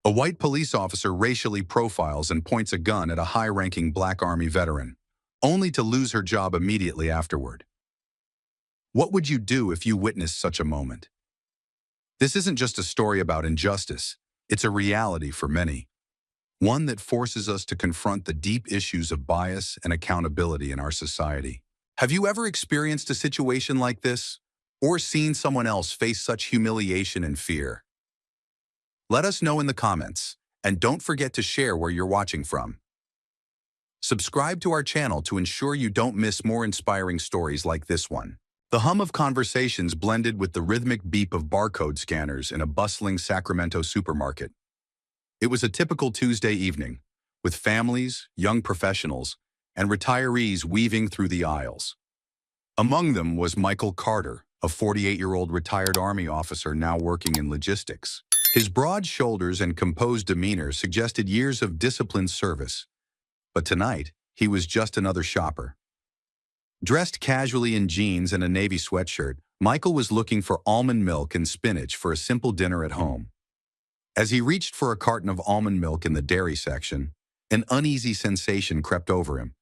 A white police officer racially profiles and points a gun at a high-ranking Black Army veteran, only to lose her job immediately afterward. What would you do if you witnessed such a moment? This isn't just a story about injustice, it's a reality for many. One that forces us to confront the deep issues of bias and accountability in our society. Have you ever experienced a situation like this? Or seen someone else face such humiliation and fear? Let us know in the comments, and don't forget to share where you're watching from. Subscribe to our channel to ensure you don't miss more inspiring stories like this one. The hum of conversations blended with the rhythmic beep of barcode scanners in a bustling Sacramento supermarket. It was a typical Tuesday evening, with families, young professionals, and retirees weaving through the aisles. Among them was Michael Carter, a 48-year-old retired Army officer now working in logistics. His broad shoulders and composed demeanor suggested years of disciplined service. But tonight, he was just another shopper. Dressed casually in jeans and a navy sweatshirt, Michael was looking for almond milk and spinach for a simple dinner at home. As he reached for a carton of almond milk in the dairy section, an uneasy sensation crept over him.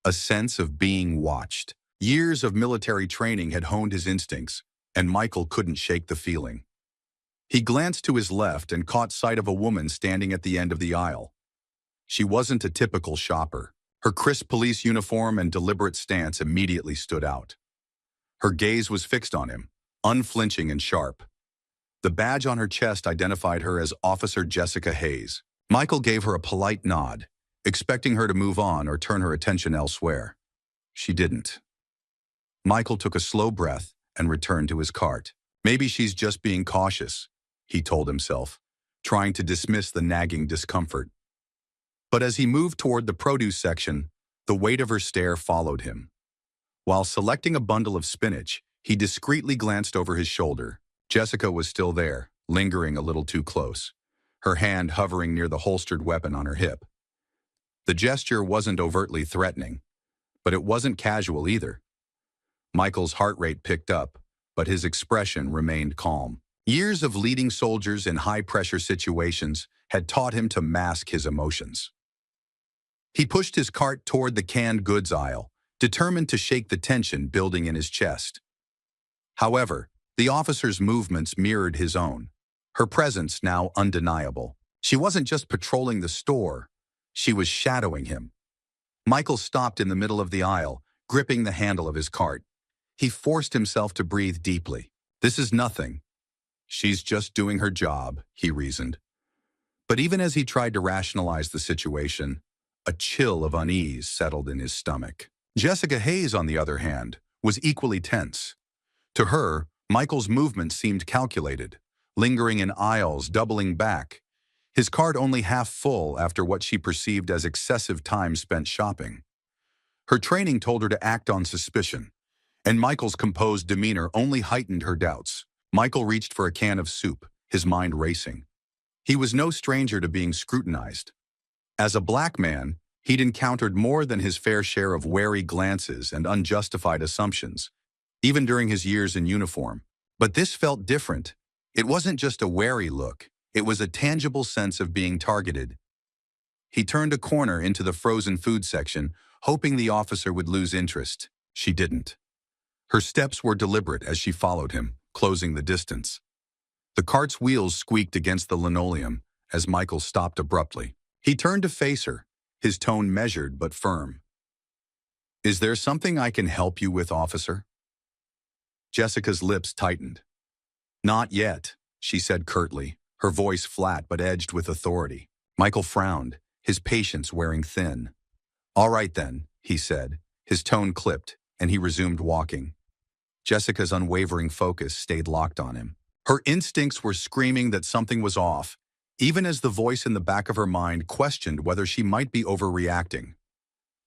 A sense of being watched. Years of military training had honed his instincts, and Michael couldn't shake the feeling. He glanced to his left and caught sight of a woman standing at the end of the aisle. She wasn't a typical shopper. Her crisp police uniform and deliberate stance immediately stood out. Her gaze was fixed on him, unflinching and sharp. The badge on her chest identified her as Officer Jessica Hayes. Michael gave her a polite nod, expecting her to move on or turn her attention elsewhere. She didn't. Michael took a slow breath and returned to his cart. Maybe she's just being cautious, he told himself, trying to dismiss the nagging discomfort. But as he moved toward the produce section, the weight of her stare followed him. While selecting a bundle of spinach, he discreetly glanced over his shoulder. Jessica was still there, lingering a little too close, her hand hovering near the holstered weapon on her hip. The gesture wasn't overtly threatening, but it wasn't casual either. Michael's heart rate picked up, but his expression remained calm. Years of leading soldiers in high-pressure situations had taught him to mask his emotions. He pushed his cart toward the canned goods aisle, determined to shake the tension building in his chest. However, the officer's movements mirrored his own, her presence now undeniable. She wasn't just patrolling the store, she was shadowing him. Michael stopped in the middle of the aisle, gripping the handle of his cart. He forced himself to breathe deeply. This is nothing. She's just doing her job, he reasoned. But even as he tried to rationalize the situation, a chill of unease settled in his stomach. Jessica Hayes, on the other hand, was equally tense. To her, Michael's movements seemed calculated, lingering in aisles, doubling back, his cart only half full after what she perceived as excessive time spent shopping. Her training told her to act on suspicion, and Michael's composed demeanor only heightened her doubts. Michael reached for a can of soup, his mind racing. He was no stranger to being scrutinized. As a Black man, he'd encountered more than his fair share of wary glances and unjustified assumptions, even during his years in uniform. But this felt different. It wasn't just a wary look, it was a tangible sense of being targeted. He turned a corner into the frozen food section, hoping the officer would lose interest. She didn't. Her steps were deliberate as she followed him, closing the distance. The cart's wheels squeaked against the linoleum as Michael stopped abruptly. He turned to face her, his tone measured but firm. "Is there something I can help you with, officer?" Jessica's lips tightened. "Not yet," she said curtly, her voice flat but edged with authority. Michael frowned, his patience wearing thin. "All right then," he said, his tone clipped, and he resumed walking. Jessica's unwavering focus stayed locked on him. Her instincts were screaming that something was off, even as the voice in the back of her mind questioned whether she might be overreacting.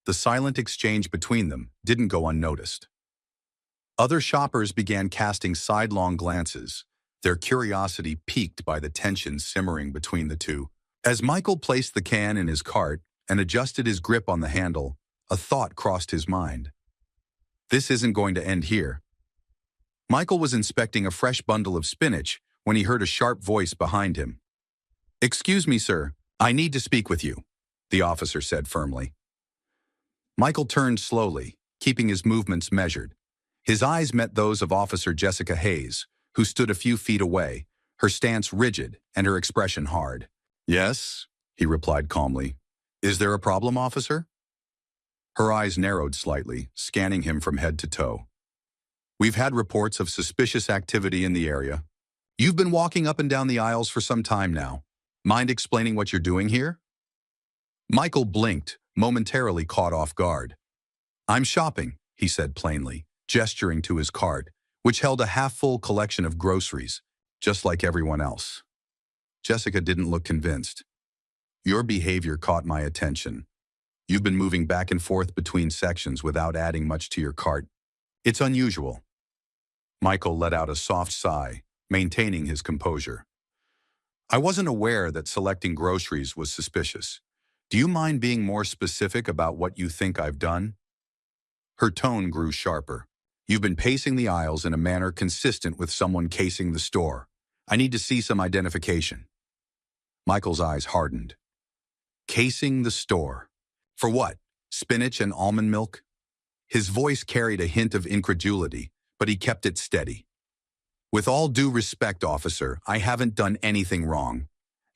The silent exchange between them didn't go unnoticed. Other shoppers began casting sidelong glances, their curiosity piqued by the tension simmering between the two. As Michael placed the can in his cart and adjusted his grip on the handle, a thought crossed his mind. This isn't going to end here. Michael was inspecting a fresh bundle of spinach when he heard a sharp voice behind him. "Excuse me, sir. I need to speak with you," the officer said firmly. Michael turned slowly, keeping his movements measured. His eyes met those of Officer Jessica Hayes, who stood a few feet away, her stance rigid and her expression hard. "Yes," he replied calmly. "Is there a problem, officer?" Her eyes narrowed slightly, scanning him from head to toe. "We've had reports of suspicious activity in the area. You've been walking up and down the aisles for some time now. Mind explaining what you're doing here?" Michael blinked, momentarily caught off guard. "I'm shopping," he said plainly, gesturing to his cart, which held a half-full collection of groceries, just like everyone else. Jessica didn't look convinced. "Your behavior caught my attention. You've been moving back and forth between sections without adding much to your cart. It's unusual." Michael let out a soft sigh, maintaining his composure. "I wasn't aware that selecting groceries was suspicious. Do you mind being more specific about what you think I've done?" Her tone grew sharper. "You've been pacing the aisles in a manner consistent with someone casing the store. I need to see some identification." Michael's eyes hardened. "Casing the store? For what? Spinach and almond milk?" His voice carried a hint of incredulity, but he kept it steady. "With all due respect, officer, I haven't done anything wrong.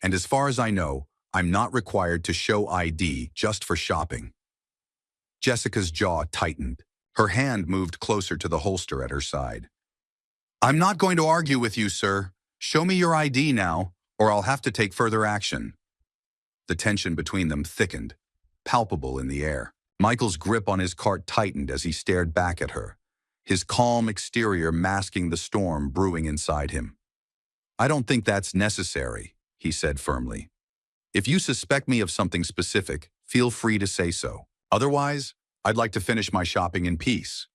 And as far as I know, I'm not required to show ID just for shopping." Jessica's jaw tightened. Her hand moved closer to the holster at her side. "I'm not going to argue with you, sir. Show me your ID now, or I'll have to take further action." The tension between them thickened, palpable in the air. Michael's grip on his cart tightened as he stared back at her, his calm exterior masking the storm brewing inside him. "I don't think that's necessary," he said firmly. "If you suspect me of something specific, feel free to say so. Otherwise, I'd like to finish my shopping in peace."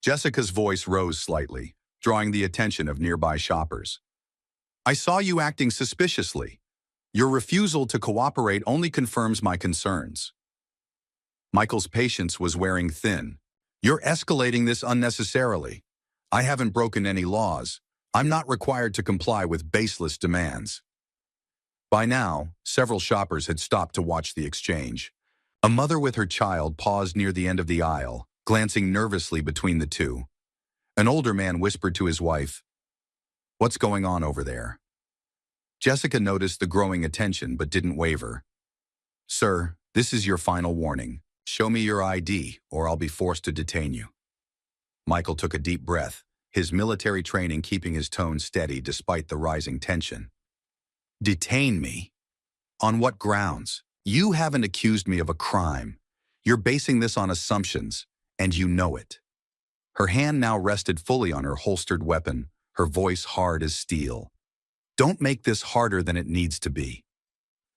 Jessica's voice rose slightly, drawing the attention of nearby shoppers. "I saw you acting suspiciously. Your refusal to cooperate only confirms my concerns." Michael's patience was wearing thin. "You're escalating this unnecessarily. I haven't broken any laws. I'm not required to comply with baseless demands." By now, several shoppers had stopped to watch the exchange. A mother with her child paused near the end of the aisle, glancing nervously between the two. An older man whispered to his wife, "What's going on over there?" Jessica noticed the growing attention but didn't waver. "Sir, this is your final warning. Show me your ID, or I'll be forced to detain you." Michael took a deep breath, his military training keeping his tone steady despite the rising tension. "Detain me? On what grounds? You haven't accused me of a crime. You're basing this on assumptions, and you know it." Her hand now rested fully on her holstered weapon, her voice hard as steel. "Don't make this harder than it needs to be."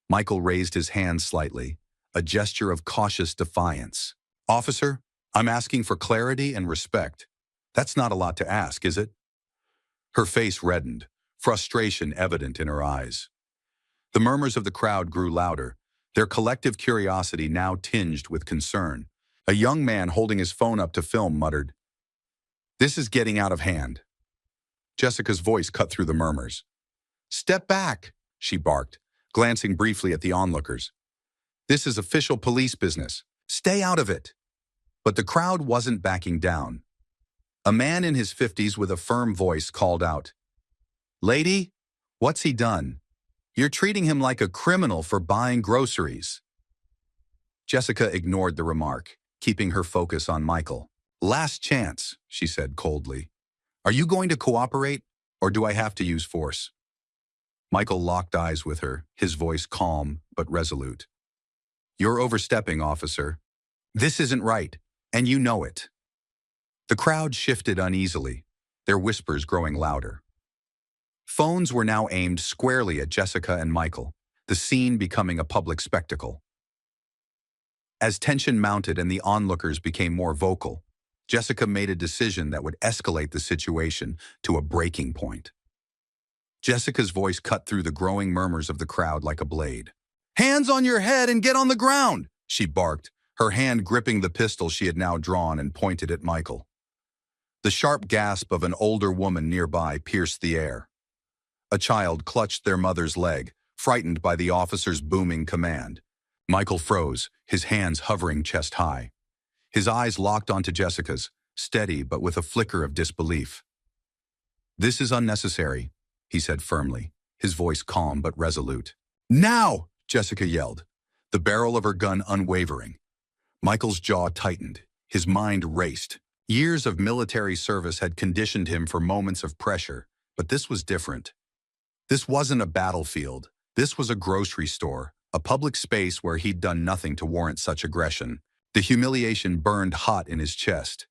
Michael raised his hand slightly, a gesture of cautious defiance. "Officer, I'm asking for clarity and respect. That's not a lot to ask, is it?" Her face reddened, frustration evident in her eyes. The murmurs of the crowd grew louder, their collective curiosity now tinged with concern. A young man holding his phone up to film muttered, "This is getting out of hand." Jessica's voice cut through the murmurs. "Step back," she barked, glancing briefly at the onlookers. "This is official police business. Stay out of it." But the crowd wasn't backing down. A man in his 50s with a firm voice called out, "Lady, what's he done? You're treating him like a criminal for buying groceries." Jessica ignored the remark, keeping her focus on Michael. "Last chance," she said coldly. "Are you going to cooperate, or do I have to use force?" Michael locked eyes with her, his voice calm but resolute. "You're overstepping, officer. This isn't right, and you know it." The crowd shifted uneasily, their whispers growing louder. Phones were now aimed squarely at Jessica and Michael, the scene becoming a public spectacle. As tension mounted and the onlookers became more vocal, Jessica made a decision that would escalate the situation to a breaking point. Jessica's voice cut through the growing murmurs of the crowd like a blade. "Hands on your head and get on the ground!" she barked, her hand gripping the pistol she had now drawn and pointed at Michael. The sharp gasp of an older woman nearby pierced the air. A child clutched their mother's leg, frightened by the officer's booming command. Michael froze, his hands hovering chest high. His eyes locked onto Jessica's, steady but with a flicker of disbelief. "This is unnecessary," he said firmly, his voice calm but resolute. "Now!" Jessica yelled, the barrel of her gun unwavering. Michael's jaw tightened, his mind raced. Years of military service had conditioned him for moments of pressure, but this was different. This wasn't a battlefield. This was a grocery store, a public space where he'd done nothing to warrant such aggression. The humiliation burned hot in his chest.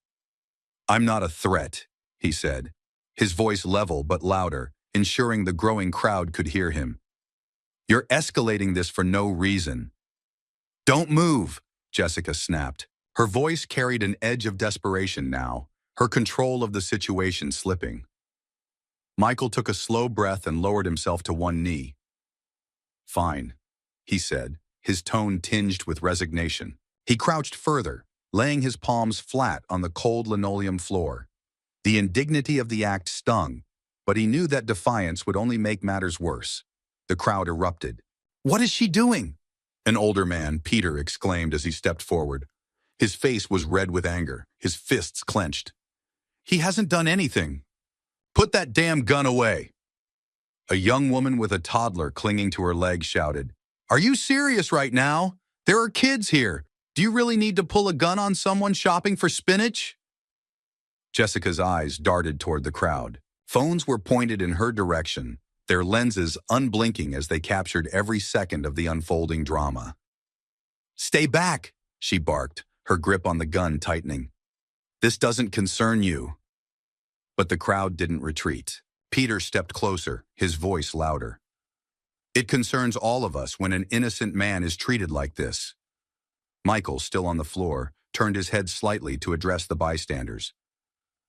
"I'm not a threat," he said, his voice level but louder, ensuring the growing crowd could hear him. "You're escalating this for no reason." "Don't move," Jessica snapped. Her voice carried an edge of desperation now, her control of the situation slipping. Michael took a slow breath and lowered himself to one knee. "Fine," he said, his tone tinged with resignation. He crouched further, laying his palms flat on the cold linoleum floor. The indignity of the act stung, but he knew that defiance would only make matters worse. The crowd erupted. "What is she doing?" An older man, Peter, exclaimed as he stepped forward. His face was red with anger, his fists clenched. "He hasn't done anything. Put that damn gun away." A young woman with a toddler clinging to her leg shouted, "Are you serious right now? There are kids here. Do you really need to pull a gun on someone shopping for spinach?" Jessica's eyes darted toward the crowd. Phones were pointed in her direction, their lenses unblinking as they captured every second of the unfolding drama. "Stay back," she barked, her grip on the gun tightening. "This doesn't concern you." But the crowd didn't retreat. Peter stepped closer, his voice louder. "It concerns all of us when an innocent man is treated like this." Michael, still on the floor, turned his head slightly to address the bystanders.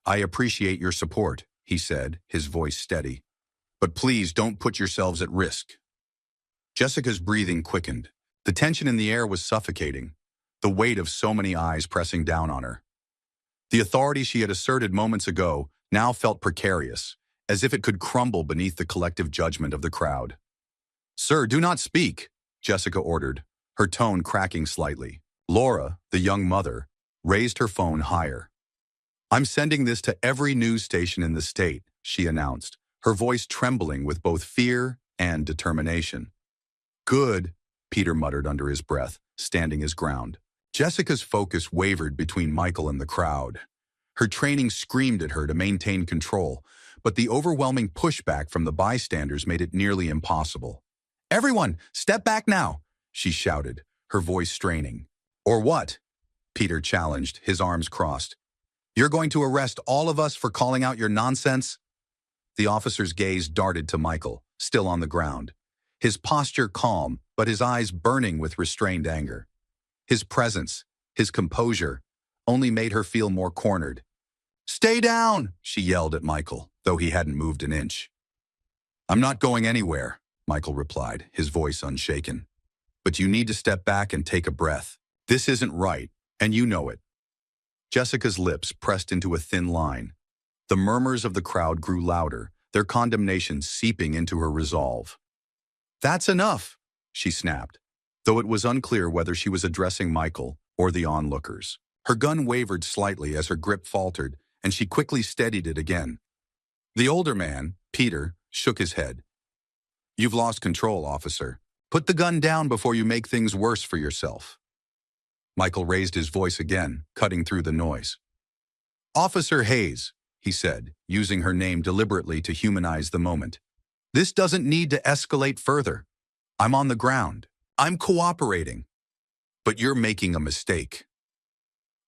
"I appreciate your support," he said, his voice steady. "But please don't put yourselves at risk." Jessica's breathing quickened. The tension in the air was suffocating, the weight of so many eyes pressing down on her. The authority she had asserted moments ago now felt precarious, as if it could crumble beneath the collective judgment of the crowd. "Sir, do not speak," Jessica ordered, her tone cracking slightly. Laura, the young mother, raised her phone higher. "I'm sending this to every news station in the state," she announced, her voice trembling with both fear and determination. "Good," Peter muttered under his breath, standing his ground. Jessica's focus wavered between Michael and the crowd. Her training screamed at her to maintain control, but the overwhelming pushback from the bystanders made it nearly impossible. "Everyone, step back now," she shouted, her voice straining. "Or what?" Peter challenged, his arms crossed. "You're going to arrest all of us for calling out your nonsense?" The officer's gaze darted to Michael, still on the ground, his posture calm, but his eyes burning with restrained anger. His presence, his composure, only made her feel more cornered. "Stay down," she yelled at Michael, though he hadn't moved an inch. "I'm not going anywhere," Michael replied, his voice unshaken. "But you need to step back and take a breath. This isn't right, and you know it." Jessica's lips pressed into a thin line. The murmurs of the crowd grew louder, their condemnation seeping into her resolve. "That's enough," she snapped, though it was unclear whether she was addressing Michael or the onlookers. Her gun wavered slightly as her grip faltered, and she quickly steadied it again. The older man, Peter, shook his head. "You've lost control, officer. Put the gun down before you make things worse for yourself." Michael raised his voice again, cutting through the noise. "Officer Hayes," he said, using her name deliberately to humanize the moment. "This doesn't need to escalate further. I'm on the ground. I'm cooperating. But you're making a mistake."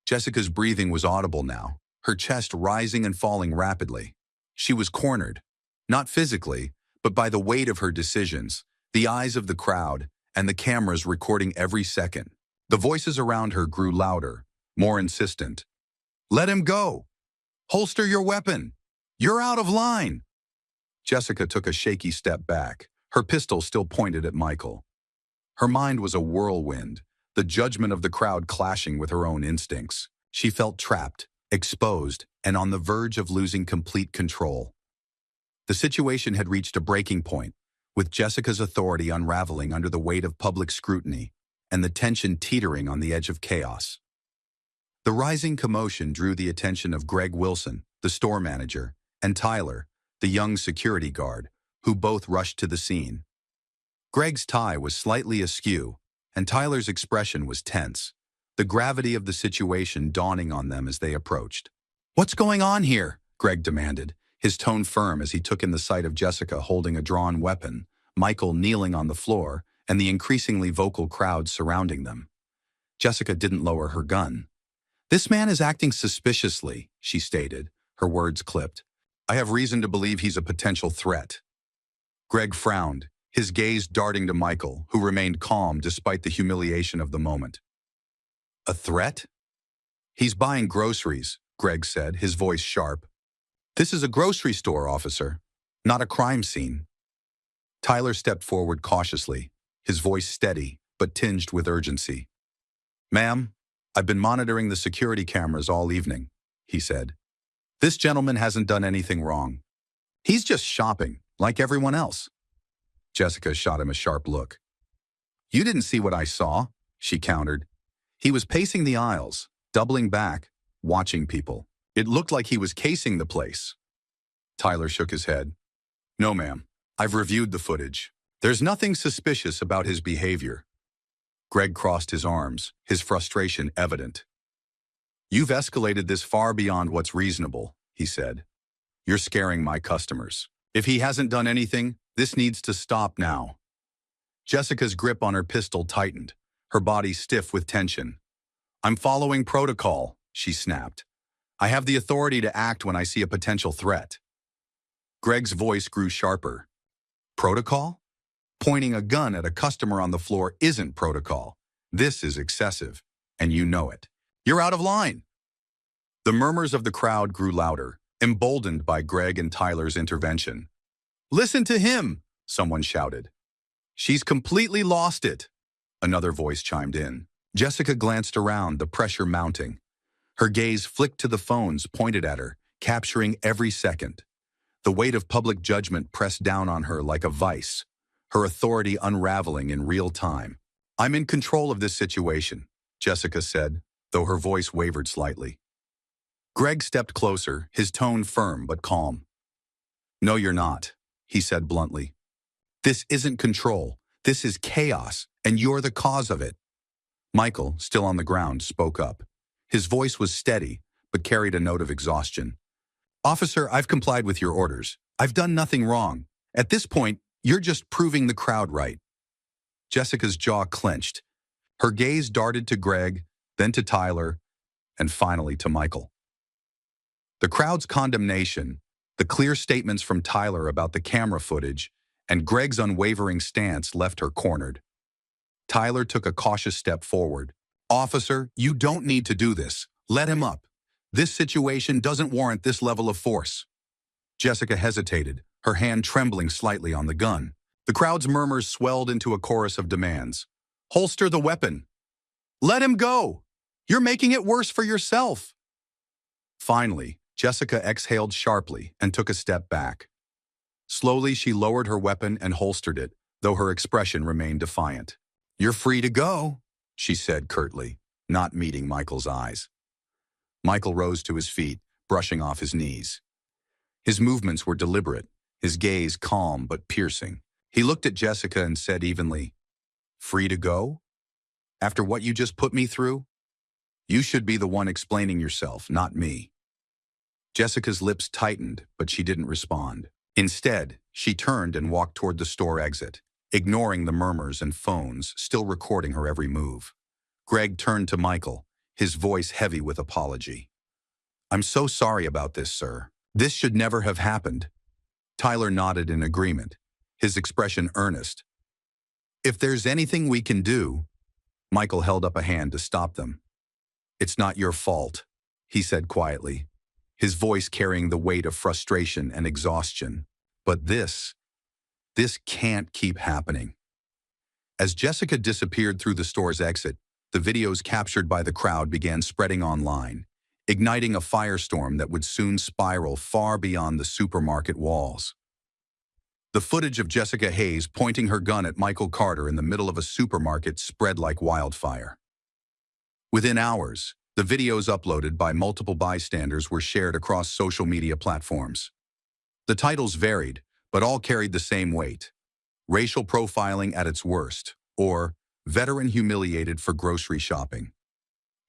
Jessica's breathing was audible now, her chest rising and falling rapidly. She was cornered, not physically, but by the weight of her decisions, the eyes of the crowd, and the cameras recording every second. The voices around her grew louder, more insistent. "Let him go! Holster your weapon! You're out of line!" Jessica took a shaky step back, her pistol still pointed at Michael. Her mind was a whirlwind, the judgment of the crowd clashing with her own instincts. She felt trapped, exposed, and on the verge of losing complete control. The situation had reached a breaking point, with Jessica's authority unraveling under the weight of public scrutiny and the tension teetering on the edge of chaos. The rising commotion drew the attention of Greg Wilson, the store manager, and Tyler, the young security guard, who both rushed to the scene. Greg's tie was slightly askew, and Tyler's expression was tense, the gravity of the situation dawning on them as they approached. "What's going on here?" Greg demanded, his tone firm as he took in the sight of Jessica holding a drawn weapon, Michael kneeling on the floor, and the increasingly vocal crowd surrounding them. Jessica didn't lower her gun. "This man is acting suspiciously," she stated, her words clipped. "I have reason to believe he's a potential threat." Greg frowned, his gaze darting to Michael, who remained calm despite the humiliation of the moment. "A threat?" "He's buying groceries," Greg said, his voice sharp. "This is a grocery store, officer, not a crime scene." Tyler stepped forward cautiously, his voice steady but tinged with urgency. "Ma'am, I've been monitoring the security cameras all evening," he said. "This gentleman hasn't done anything wrong. He's just shopping, like everyone else." Jessica shot him a sharp look. "You didn't see what I saw," she countered. "He was pacing the aisles, doubling back, watching people. It looked like he was casing the place." Tyler shook his head. "No, ma'am. I've reviewed the footage. There's nothing suspicious about his behavior." Greg crossed his arms, his frustration evident. "You've escalated this far beyond what's reasonable," he said. "You're scaring my customers. If he hasn't done anything, this needs to stop now." Jessica's grip on her pistol tightened, her body stiff with tension. "I'm following protocol," she snapped. "I have the authority to act when I see a potential threat." Greg's voice grew sharper. "Protocol? Pointing a gun at a customer on the floor isn't protocol. This is excessive, and you know it. You're out of line." The murmurs of the crowd grew louder, emboldened by Greg and Tyler's intervention. "Listen to him," someone shouted. "She's completely lost it," another voice chimed in. Jessica glanced around, the pressure mounting. Her gaze flicked to the phones pointed at her, capturing every second. The weight of public judgment pressed down on her like a vice, her authority unraveling in real time. "I'm in control of this situation," Jessica said, though her voice wavered slightly. Greg stepped closer, his tone firm but calm. "No, you're not," he said bluntly. "This isn't control. This is chaos, and you're the cause of it." Michael, still on the ground, spoke up. His voice was steady, but carried a note of exhaustion. "Officer, I've complied with your orders. I've done nothing wrong. At this point, you're just proving the crowd right." Jessica's jaw clenched. Her gaze darted to Greg, then to Tyler, and finally to Michael. The crowd's condemnation, the clear statements from Tyler about the camera footage, and Greg's unwavering stance left her cornered. Tyler took a cautious step forward. "Officer, you don't need to do this. Let him up. This situation doesn't warrant this level of force." Jessica hesitated, her hand trembling slightly on the gun. The crowd's murmurs swelled into a chorus of demands. "Holster the weapon. Let him go. You're making it worse for yourself." Finally, Jessica exhaled sharply and took a step back. Slowly, she lowered her weapon and holstered it, though her expression remained defiant. "You're free to go," she said curtly, not meeting Michael's eyes. Michael rose to his feet, brushing off his knees. His movements were deliberate, his gaze calm but piercing. He looked at Jessica and said evenly, "Free to go? After what you just put me through? You should be the one explaining yourself, not me." Jessica's lips tightened, but she didn't respond. Instead, she turned and walked toward the store exit, ignoring the murmurs and phones still recording her every move. Greg turned to Michael, his voice heavy with apology. "I'm so sorry about this, sir. This should never have happened." Tyler nodded in agreement, his expression earnest. "If there's anything we can do..." Michael held up a hand to stop them. "It's not your fault," he said quietly, his voice carrying the weight of frustration and exhaustion. "But this can't keep happening." As Jessica disappeared through the store's exit, the videos captured by the crowd began spreading online, igniting a firestorm that would soon spiral far beyond the supermarket walls. The footage of Jessica Hayes pointing her gun at Michael Carter in the middle of a supermarket spread like wildfire. Within hours, the videos uploaded by multiple bystanders were shared across social media platforms. The titles varied, but all carried the same weight: racial profiling at its worst, or veteran humiliated for grocery shopping.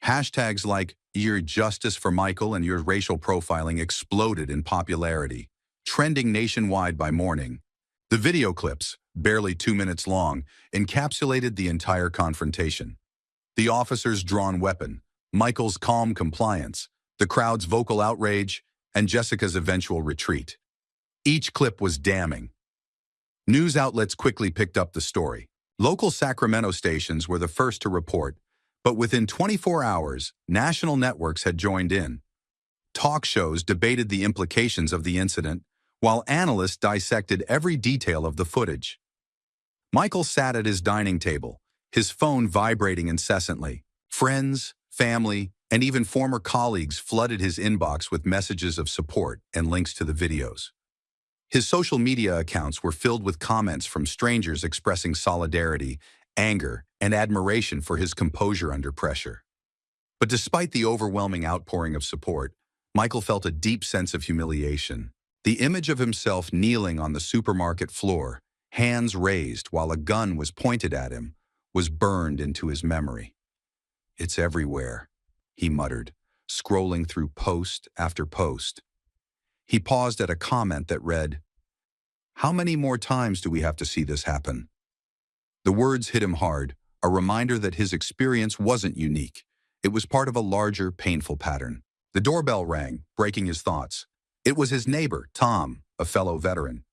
Hashtags like "Your Justice for Michael" and "Your Racial Profiling" exploded in popularity, trending nationwide by morning. The video clips, barely 2 minutes long, encapsulated the entire confrontation. The officer's drawn weapon, Michael's calm compliance, the crowd's vocal outrage, and Jessica's eventual retreat. Each clip was damning. News outlets quickly picked up the story. Local Sacramento stations were the first to report, but within 24 hours, national networks had joined in. Talk shows debated the implications of the incident, while analysts dissected every detail of the footage. Michael sat at his dining table, his phone vibrating incessantly. Friends, family, and even former colleagues flooded his inbox with messages of support and links to the videos. His social media accounts were filled with comments from strangers expressing solidarity, anger, and admiration for his composure under pressure. But despite the overwhelming outpouring of support, Michael felt a deep sense of humiliation. The image of himself kneeling on the supermarket floor, hands raised while a gun was pointed at him, was burned into his memory. "It's everywhere," he muttered, scrolling through post after post. He paused at a comment that read, "How many more times do we have to see this happen?" The words hit him hard, a reminder that his experience wasn't unique. It was part of a larger, painful pattern. The doorbell rang, breaking his thoughts. It was his neighbor, Tom, a fellow veteran.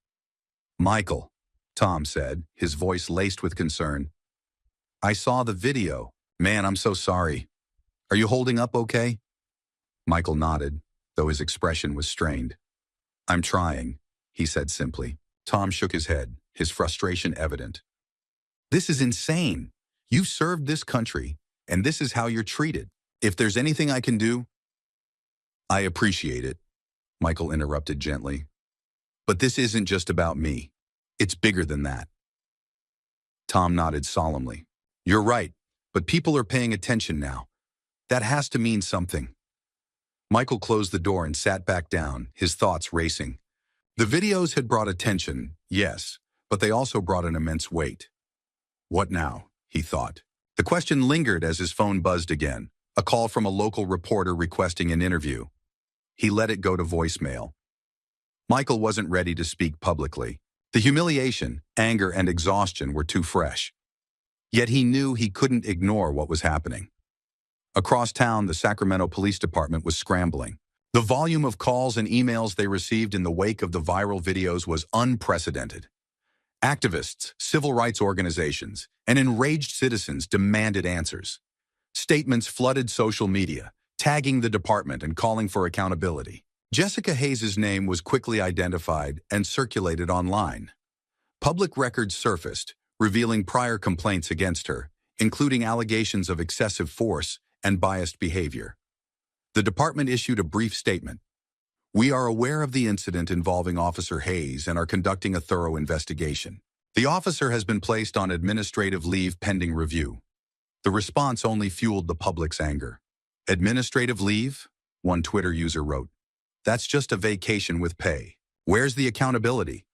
"Michael," Tom said, his voice laced with concern. "I saw the video. Man, I'm so sorry. Are you holding up okay?" Michael nodded, though his expression was strained. "I'm trying," he said simply. Tom shook his head, his frustration evident. "This is insane. You've served this country, and this is how you're treated. If there's anything I can do—" "I appreciate it," Michael interrupted gently. "But this isn't just about me. It's bigger than that." Tom nodded solemnly. "You're right, but people are paying attention now. That has to mean something." Michael closed the door and sat back down, his thoughts racing. The videos had brought attention, yes, but they also brought an immense weight. What now? He thought. The question lingered as his phone buzzed again, a call from a local reporter requesting an interview. He let it go to voicemail. Michael wasn't ready to speak publicly. The humiliation, anger, and exhaustion were too fresh. Yet he knew he couldn't ignore what was happening. Across town, the Sacramento Police Department was scrambling. The volume of calls and emails they received in the wake of the viral videos was unprecedented. Activists, civil rights organizations, and enraged citizens demanded answers. Statements flooded social media, tagging the department and calling for accountability. Jessica Hayes' name was quickly identified and circulated online. Public records surfaced, revealing prior complaints against her, including allegations of excessive force and biased behavior. The department issued a brief statement. "We are aware of the incident involving Officer Hayes and are conducting a thorough investigation. The officer has been placed on administrative leave pending review." The response only fueled the public's anger. "Administrative leave?" one Twitter user wrote. "That's just a vacation with pay. Where's the accountability?"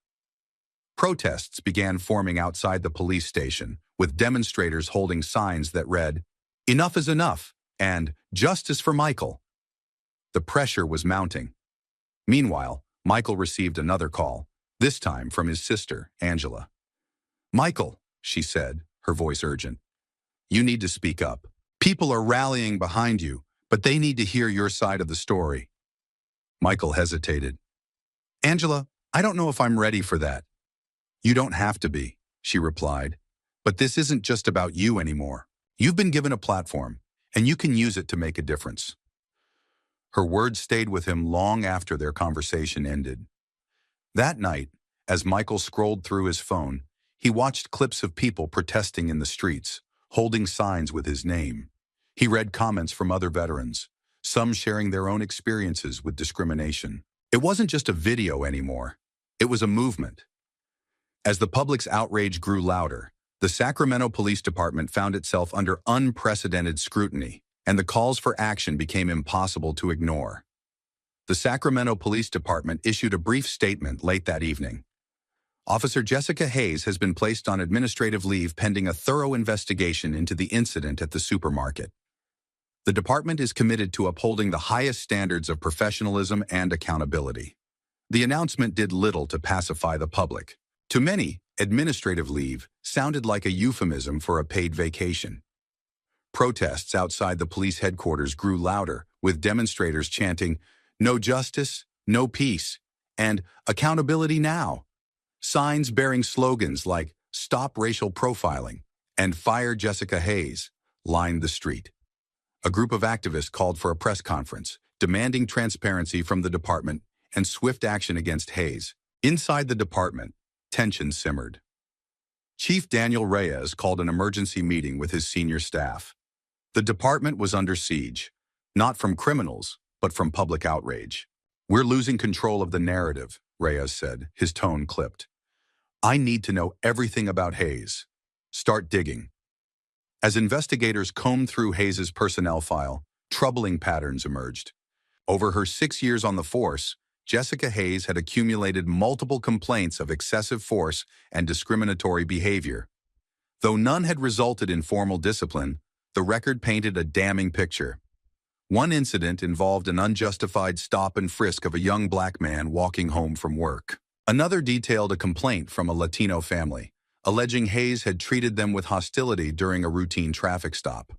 Protests began forming outside the police station, with demonstrators holding signs that read, "Enough is enough," and "Justice for Michael." The pressure was mounting. Meanwhile, Michael received another call, this time from his sister, Angela. "Michael," she said, her voice urgent, "you need to speak up. People are rallying behind you, but they need to hear your side of the story." Michael hesitated. "Angela, I don't know if I'm ready for that." "You don't have to be," she replied. "But this isn't just about you anymore. You've been given a platform, and you can use it to make a difference." Her words stayed with him long after their conversation ended. That night, as Michael scrolled through his phone, he watched clips of people protesting in the streets, holding signs with his name. He read comments from other veterans, some sharing their own experiences with discrimination. It wasn't just a video anymore. It was a movement. As the public's outrage grew louder, the Sacramento Police Department found itself under unprecedented scrutiny, and the calls for action became impossible to ignore. The Sacramento Police Department issued a brief statement late that evening. Officer Jessica Hayes has been placed on administrative leave pending a thorough investigation into the incident at the supermarket. The department is committed to upholding the highest standards of professionalism and accountability. The announcement did little to pacify the public. To many, administrative leave sounded like a euphemism for a paid vacation. Protests outside the police headquarters grew louder, with demonstrators chanting, "No justice, no peace," and "Accountability now." Signs bearing slogans like "Stop Racial Profiling" and "Fire Jessica Hayes" lined the street. A group of activists called for a press conference, demanding transparency from the department and swift action against Hayes. Inside the department, tension simmered. Chief Daniel Reyes called an emergency meeting with his senior staff. The department was under siege, not from criminals, but from public outrage. "We're losing control of the narrative," Reyes said, his tone clipped. "I need to know everything about Hayes. Start digging." As investigators combed through Hayes' personnel file, troubling patterns emerged. Over her 6 years on the force, Jessica Hayes had accumulated multiple complaints of excessive force and discriminatory behavior. Though none had resulted in formal discipline, the record painted a damning picture. One incident involved an unjustified stop and frisk of a young black man walking home from work. Another detailed a complaint from a Latino family, alleging Hayes had treated them with hostility during a routine traffic stop.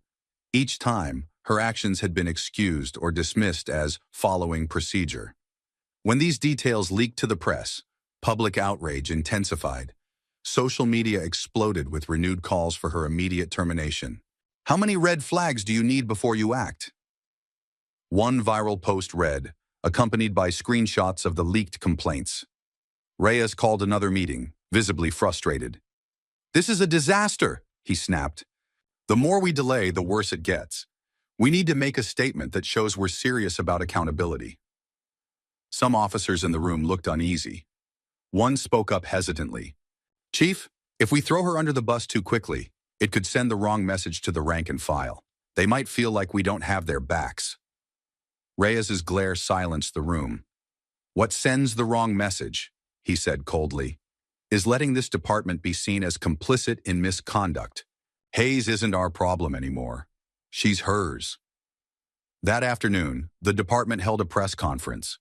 Each time, her actions had been excused or dismissed as following procedure. When these details leaked to the press, public outrage intensified. Social media exploded with renewed calls for her immediate termination. "How many red flags do you need before you act?" One viral post read, accompanied by screenshots of the leaked complaints. Reyes called another meeting, visibly frustrated. "This is a disaster," he snapped. "The more we delay, the worse it gets. We need to make a statement that shows we're serious about accountability." Some officers in the room looked uneasy. One spoke up hesitantly. "Chief, if we throw her under the bus too quickly, it could send the wrong message to the rank and file. They might feel like we don't have their backs." Reyes's glare silenced the room. "What sends the wrong message," he said coldly, "is letting this department be seen as complicit in misconduct. Hayes isn't our problem anymore. She's hers." That afternoon, the department held a press conference.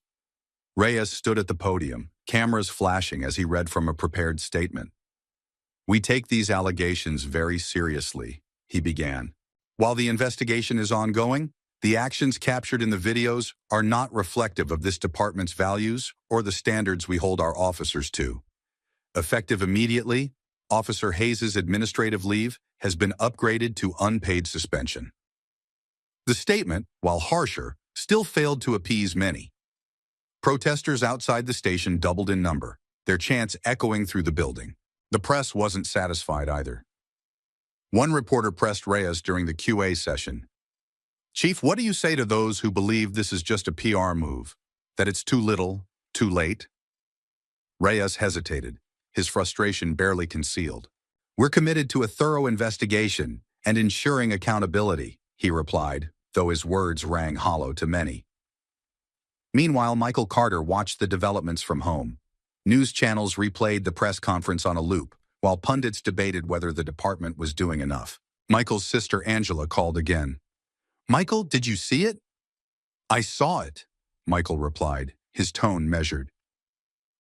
Reyes stood at the podium, cameras flashing as he read from a prepared statement. "We take these allegations very seriously," he began. "While the investigation is ongoing, the actions captured in the videos are not reflective of this department's values or the standards we hold our officers to. Effective immediately, Officer Hayes' administrative leave has been upgraded to unpaid suspension." The statement, while harsher, still failed to appease many. Protesters outside the station doubled in number, their chants echoing through the building. The press wasn't satisfied either. One reporter pressed Reyes during the QA session. "Chief, what do you say to those who believe this is just a PR move, that it's too little, too late?" Reyes hesitated, his frustration barely concealed. "We're committed to a thorough investigation and ensuring accountability," he replied, though his words rang hollow to many. Meanwhile, Michael Carter watched the developments from home. News channels replayed the press conference on a loop, while pundits debated whether the department was doing enough. Michael's sister Angela called again. "Michael, did you see it?" "I saw it," Michael replied, his tone measured.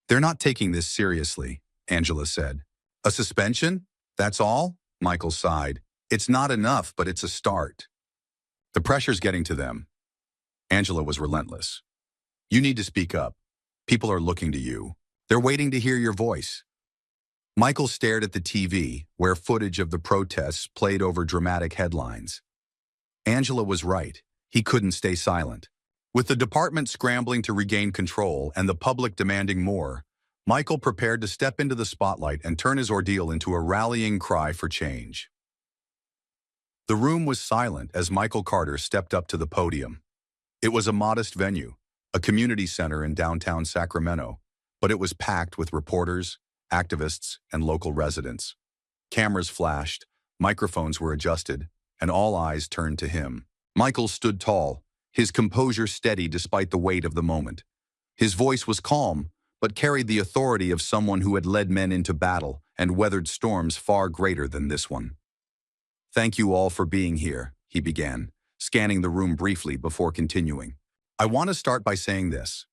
"They're not taking this seriously," Angela said. "A suspension? That's all?" Michael sighed. "It's not enough, but it's a start." "The pressure's getting to them." Angela was relentless. "You need to speak up. People are looking to you. They're waiting to hear your voice." Michael stared at the TV, where footage of the protests played over dramatic headlines. Angela was right. He couldn't stay silent. With the department scrambling to regain control and the public demanding more, Michael prepared to step into the spotlight and turn his ordeal into a rallying cry for change. The room was silent as Michael Carter stepped up to the podium. It was a modest venue, a community center in downtown Sacramento, but it was packed with reporters, activists, and local residents. Cameras flashed, microphones were adjusted, and all eyes turned to him. Michael stood tall, his composure steady despite the weight of the moment. His voice was calm, but carried the authority of someone who had led men into battle and weathered storms far greater than this one. "Thank you all for being here," he began, scanning the room briefly before continuing. "I want to start by saying this.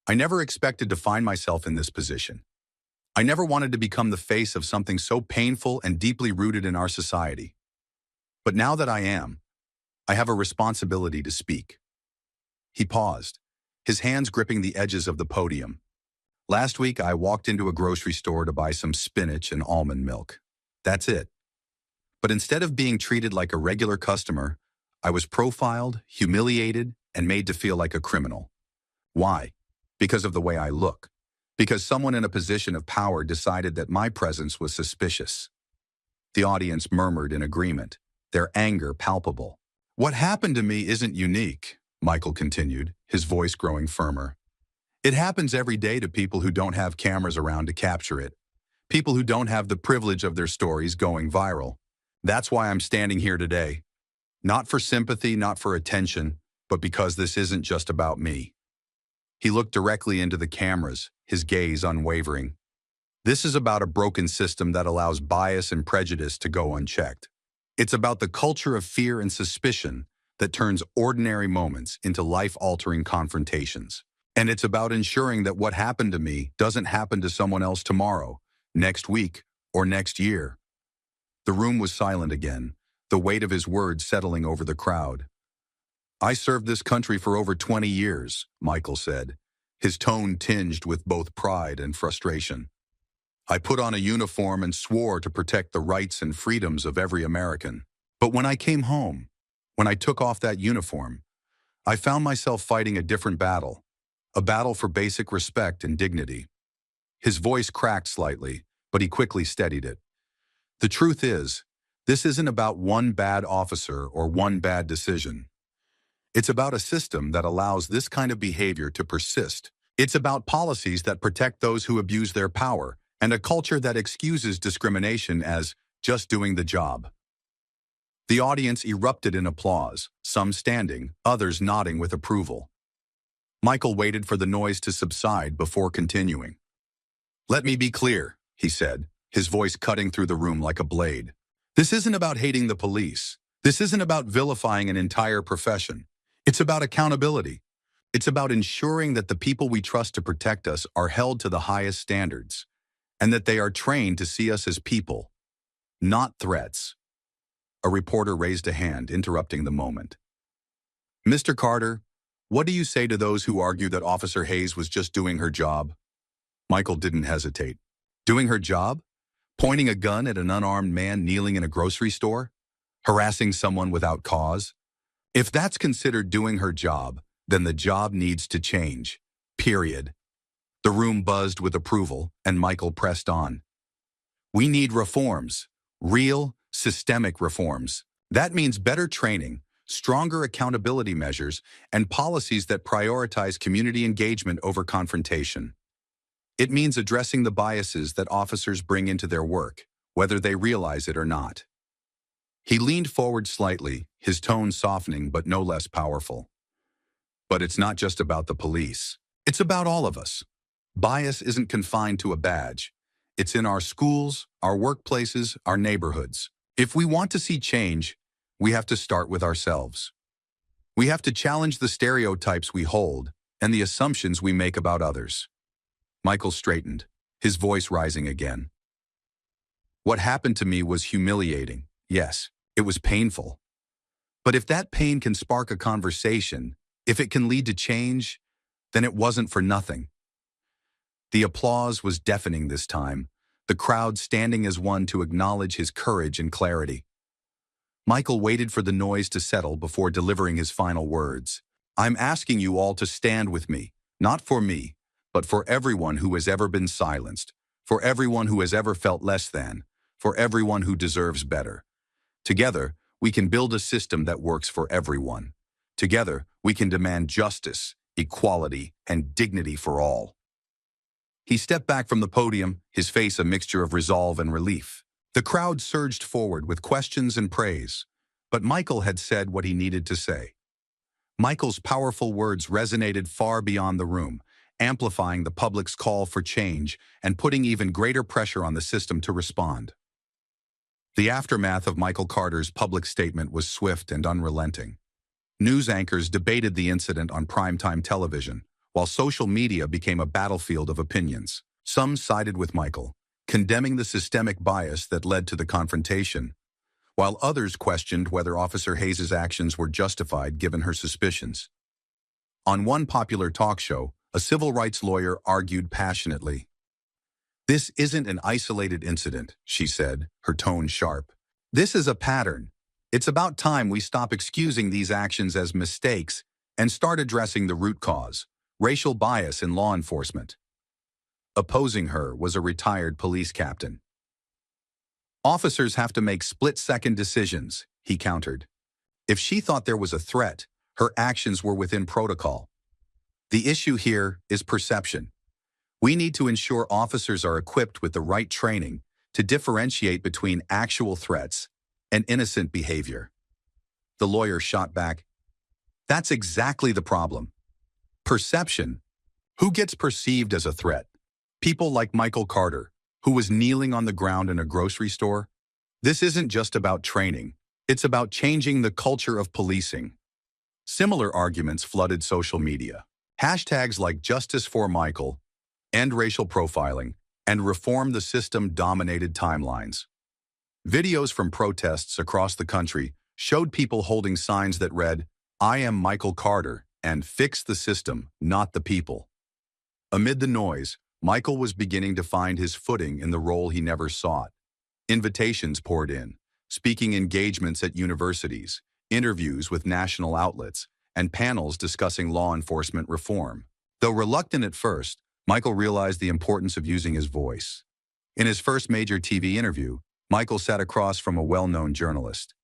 I never expected to find myself in this position. I never wanted to become the face of something so painful and deeply rooted in our society. But now that I am, I have a responsibility to speak." He paused, his hands gripping the edges of the podium. "Last week, I walked into a grocery store to buy some spinach and almond milk. That's it. But instead of being treated like a regular customer, I was profiled, humiliated, and made to feel like a criminal. Why? Because of the way I look. Because someone in a position of power decided that my presence was suspicious." The audience murmured in agreement, their anger palpable. "What happened to me isn't unique," Michael continued, his voice growing firmer. "It happens every day to people who don't have cameras around to capture it. People who don't have the privilege of their stories going viral. That's why I'm standing here today. Not for sympathy, not for attention, but because this isn't just about me." He looked directly into the cameras, his gaze unwavering. "This is about a broken system that allows bias and prejudice to go unchecked. It's about the culture of fear and suspicion that turns ordinary moments into life-altering confrontations. And it's about ensuring that what happened to me doesn't happen to someone else tomorrow, next week, or next year." The room was silent again, the weight of his words settling over the crowd. "I served this country for over 20 years, Michael said, his tone tinged with both pride and frustration. "I put on a uniform and swore to protect the rights and freedoms of every American. But when I came home, when I took off that uniform, I found myself fighting a different battle, a battle for basic respect and dignity." His voice cracked slightly, but he quickly steadied it. "The truth is, this isn't about one bad officer or one bad decision. It's about a system that allows this kind of behavior to persist. It's about policies that protect those who abuse their power, and a culture that excuses discrimination as just doing the job." The audience erupted in applause, some standing, others nodding with approval. Michael waited for the noise to subside before continuing. "Let me be clear," he said, his voice cutting through the room like a blade. "This isn't about hating the police. This isn't about vilifying an entire profession. It's about accountability. It's about ensuring that the people we trust to protect us are held to the highest standards, and that they are trained to see us as people, not threats." A reporter raised a hand, interrupting the moment. "Mr. Carter, what do you say to those who argue that Officer Hayes was just doing her job?" Michael didn't hesitate. Doing her job? Pointing a gun at an unarmed man kneeling in a grocery store? Harassing someone without cause? If that's considered doing her job, then the job needs to change. Period. The room buzzed with approval, and Michael pressed on. "We need reforms. Real, systemic reforms. That means better training, stronger accountability measures, and policies that prioritize community engagement over confrontation. It means addressing the biases that officers bring into their work, whether they realize it or not." He leaned forward slightly, his tone softening but no less powerful. "But it's not just about the police. It's about all of us. Bias isn't confined to a badge. It's in our schools, our workplaces, our neighborhoods. If we want to see change, we have to start with ourselves. We have to challenge the stereotypes we hold and the assumptions we make about others." Michael straightened, his voice rising again. "What happened to me was humiliating. Yes, it was painful. But if that pain can spark a conversation, if it can lead to change, then it wasn't for nothing." The applause was deafening this time, the crowd standing as one to acknowledge his courage and clarity. Michael waited for the noise to settle before delivering his final words. "I'm asking you all to stand with me, not for me, but for everyone who has ever been silenced, for everyone who has ever felt less than, for everyone who deserves better. Together, we can build a system that works for everyone. Together, we can demand justice, equality, and dignity for all." He stepped back from the podium, his face a mixture of resolve and relief. The crowd surged forward with questions and praise, but Michael had said what he needed to say. Michael's powerful words resonated far beyond the room, amplifying the public's call for change and putting even greater pressure on the system to respond. The aftermath of Michael Carter's public statement was swift and unrelenting. News anchors debated the incident on primetime television, while social media became a battlefield of opinions. Some sided with Michael, condemning the systemic bias that led to the confrontation, while others questioned whether Officer Hayes' actions were justified given her suspicions. On one popular talk show, a civil rights lawyer argued passionately. "This isn't an isolated incident," she said, her tone sharp. "This is a pattern. It's about time we stop excusing these actions as mistakes and start addressing the root cause, racial bias in law enforcement." Opposing her was a retired police captain. "Officers have to make split-second decisions," he countered. If she thought there was a threat, her actions were within protocol. The issue here is perception. We need to ensure officers are equipped with the right training to differentiate between actual threats and innocent behavior. The lawyer shot back. "That's exactly the problem. Perception. Who gets perceived as a threat? People like Michael Carter, who was kneeling on the ground in a grocery store? This isn't just about training. It's about changing the culture of policing." Similar arguments flooded social media. Hashtags like Justice for Michael, End Racial Profiling, and Reform the System dominated timelines. Videos from protests across the country showed people holding signs that read, "I am Michael Carter," and "Fix the system, not the people." Amid the noise, Michael was beginning to find his footing in the role he never sought. Invitations poured in, speaking engagements at universities, interviews with national outlets, and panels discussing law enforcement reform. Though reluctant at first, Michael realized the importance of using his voice. In his first major TV interview, Michael sat across from a well-known journalist.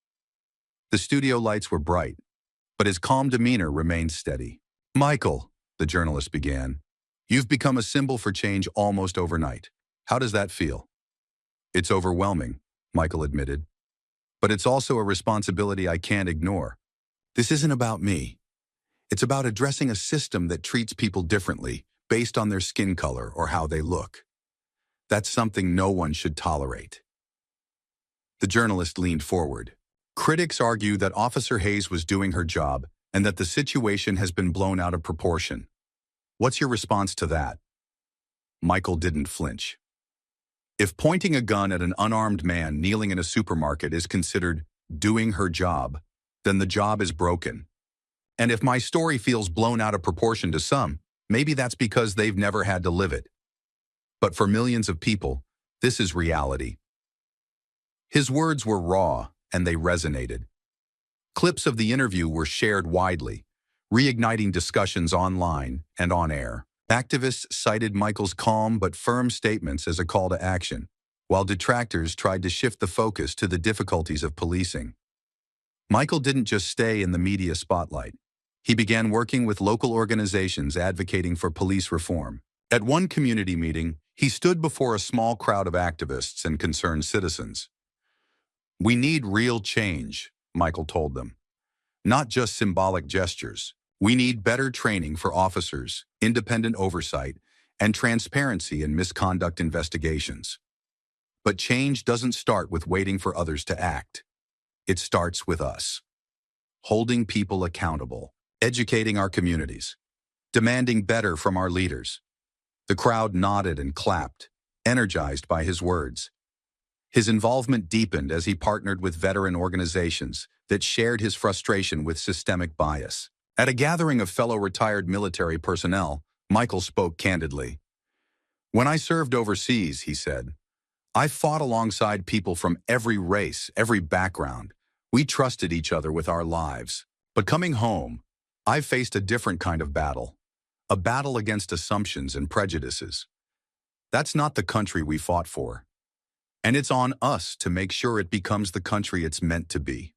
The studio lights were bright, but his calm demeanor remained steady. "Michael," the journalist began, "you've become a symbol for change almost overnight. How does that feel?" "It's overwhelming," Michael admitted. "But it's also a responsibility I can't ignore. This isn't about me. It's about addressing a system that treats people differently based on their skin color or how they look. That's something no one should tolerate." The journalist leaned forward. "Critics argue that Officer Hayes was doing her job and that the situation has been blown out of proportion. What's your response to that?" Michael didn't flinch. "If pointing a gun at an unarmed man kneeling in a supermarket is considered doing her job, then the job is broken. And if my story feels blown out of proportion to some, maybe that's because they've never had to live it. But for millions of people, this is reality." His words were raw, and they resonated. Clips of the interview were shared widely, reigniting discussions online and on air. Activists cited Michael's calm but firm statements as a call to action, while detractors tried to shift the focus to the difficulties of policing. Michael didn't just stay in the media spotlight. He began working with local organizations advocating for police reform. At one community meeting, he stood before a small crowd of activists and concerned citizens. "We need real change," Michael told them. "Not just symbolic gestures. We need better training for officers, independent oversight, and transparency in misconduct investigations. But change doesn't start with waiting for others to act. It starts with us. Holding people accountable, educating our communities, demanding better from our leaders." The crowd nodded and clapped, energized by his words. His involvement deepened as he partnered with veteran organizations that shared his frustration with systemic bias. At a gathering of fellow retired military personnel, Michael spoke candidly. "When I served overseas," he said, "I fought alongside people from every race, every background. We trusted each other with our lives. But coming home, I faced a different kind of battle, a battle against assumptions and prejudices. That's not the country we fought for. And it's on us to make sure it becomes the country it's meant to be."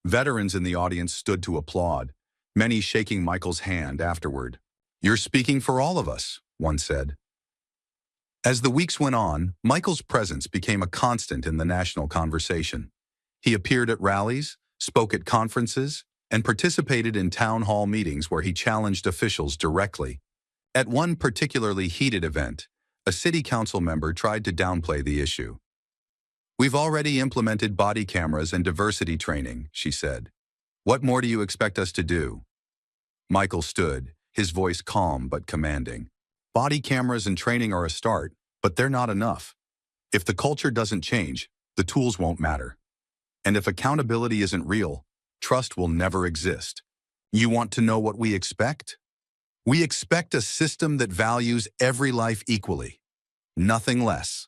Veterans in the audience stood to applaud, many shaking Michael's hand afterward. "You're speaking for all of us," one said. As the weeks went on, Michael's presence became a constant in the national conversation. He appeared at rallies, spoke at conferences, and participated in town hall meetings where he challenged officials directly. At one particularly heated event, a city council member tried to downplay the issue. "We've already implemented body cameras and diversity training," she said. "What more do you expect us to do?" Michael stood, his voice calm but commanding. "Body cameras and training are a start, but they're not enough. If the culture doesn't change, the tools won't matter. And if accountability isn't real, trust will never exist. You want to know what we expect? We expect a system that values every life equally, nothing less."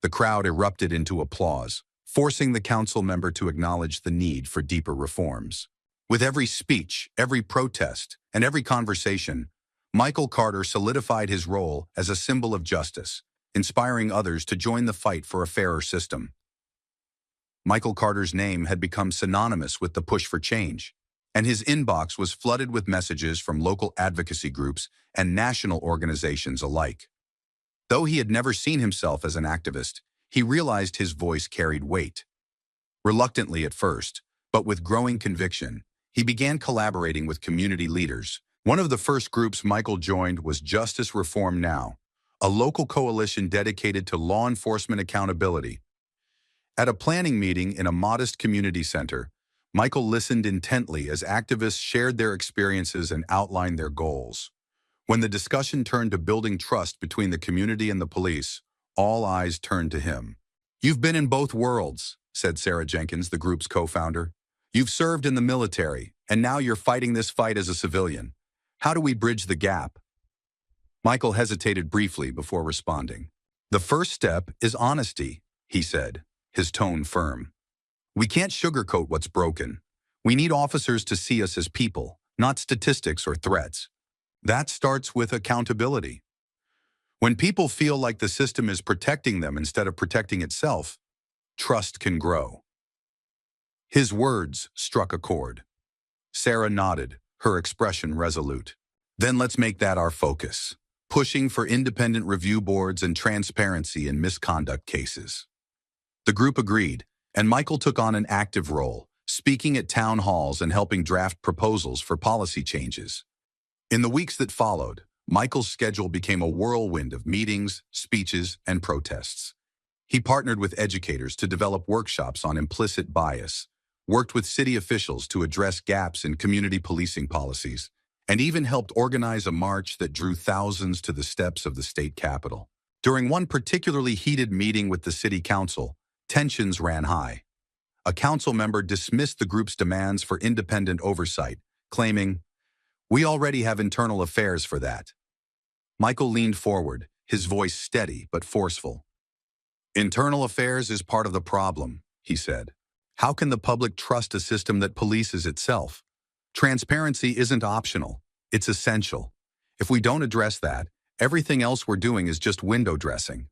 The crowd erupted into applause, forcing the council member to acknowledge the need for deeper reforms. With every speech, every protest, and every conversation, Michael Carter solidified his role as a symbol of justice, inspiring others to join the fight for a fairer system. Michael Carter's name had become synonymous with the push for change, and his inbox was flooded with messages from local advocacy groups and national organizations alike. Though he had never seen himself as an activist, he realized his voice carried weight. Reluctantly at first, but with growing conviction, he began collaborating with community leaders. One of the first groups Michael joined was Justice Reform Now, a local coalition dedicated to law enforcement accountability. At a planning meeting in a modest community center, Michael listened intently as activists shared their experiences and outlined their goals. When the discussion turned to building trust between the community and the police, all eyes turned to him. "You've been in both worlds," said Sarah Jenkins, the group's co-founder. "You've served in the military, and now you're fighting this fight as a civilian. How do we bridge the gap?" Michael hesitated briefly before responding. "The first step is honesty," he said, his tone firm. "We can't sugarcoat what's broken. We need officers to see us as people, not statistics or threats. That starts with accountability. When people feel like the system is protecting them instead of protecting itself, trust can grow." His words struck a chord. Sarah nodded, her expression resolute. "Then let's make that our focus, pushing for independent review boards and transparency in misconduct cases." The group agreed, and Michael took on an active role, speaking at town halls and helping draft proposals for policy changes. In the weeks that followed, Michael's schedule became a whirlwind of meetings, speeches, and protests. He partnered with educators to develop workshops on implicit bias, worked with city officials to address gaps in community policing policies, and even helped organize a march that drew thousands to the steps of the state capitol. During one particularly heated meeting with the city council, tensions ran high. A council member dismissed the group's demands for independent oversight, claiming, "We already have internal affairs for that." Michael leaned forward, his voice steady but forceful. "Internal affairs is part of the problem," he said. "How can the public trust a system that polices itself? Transparency isn't optional, it's essential. If we don't address that, everything else we're doing is just window dressing."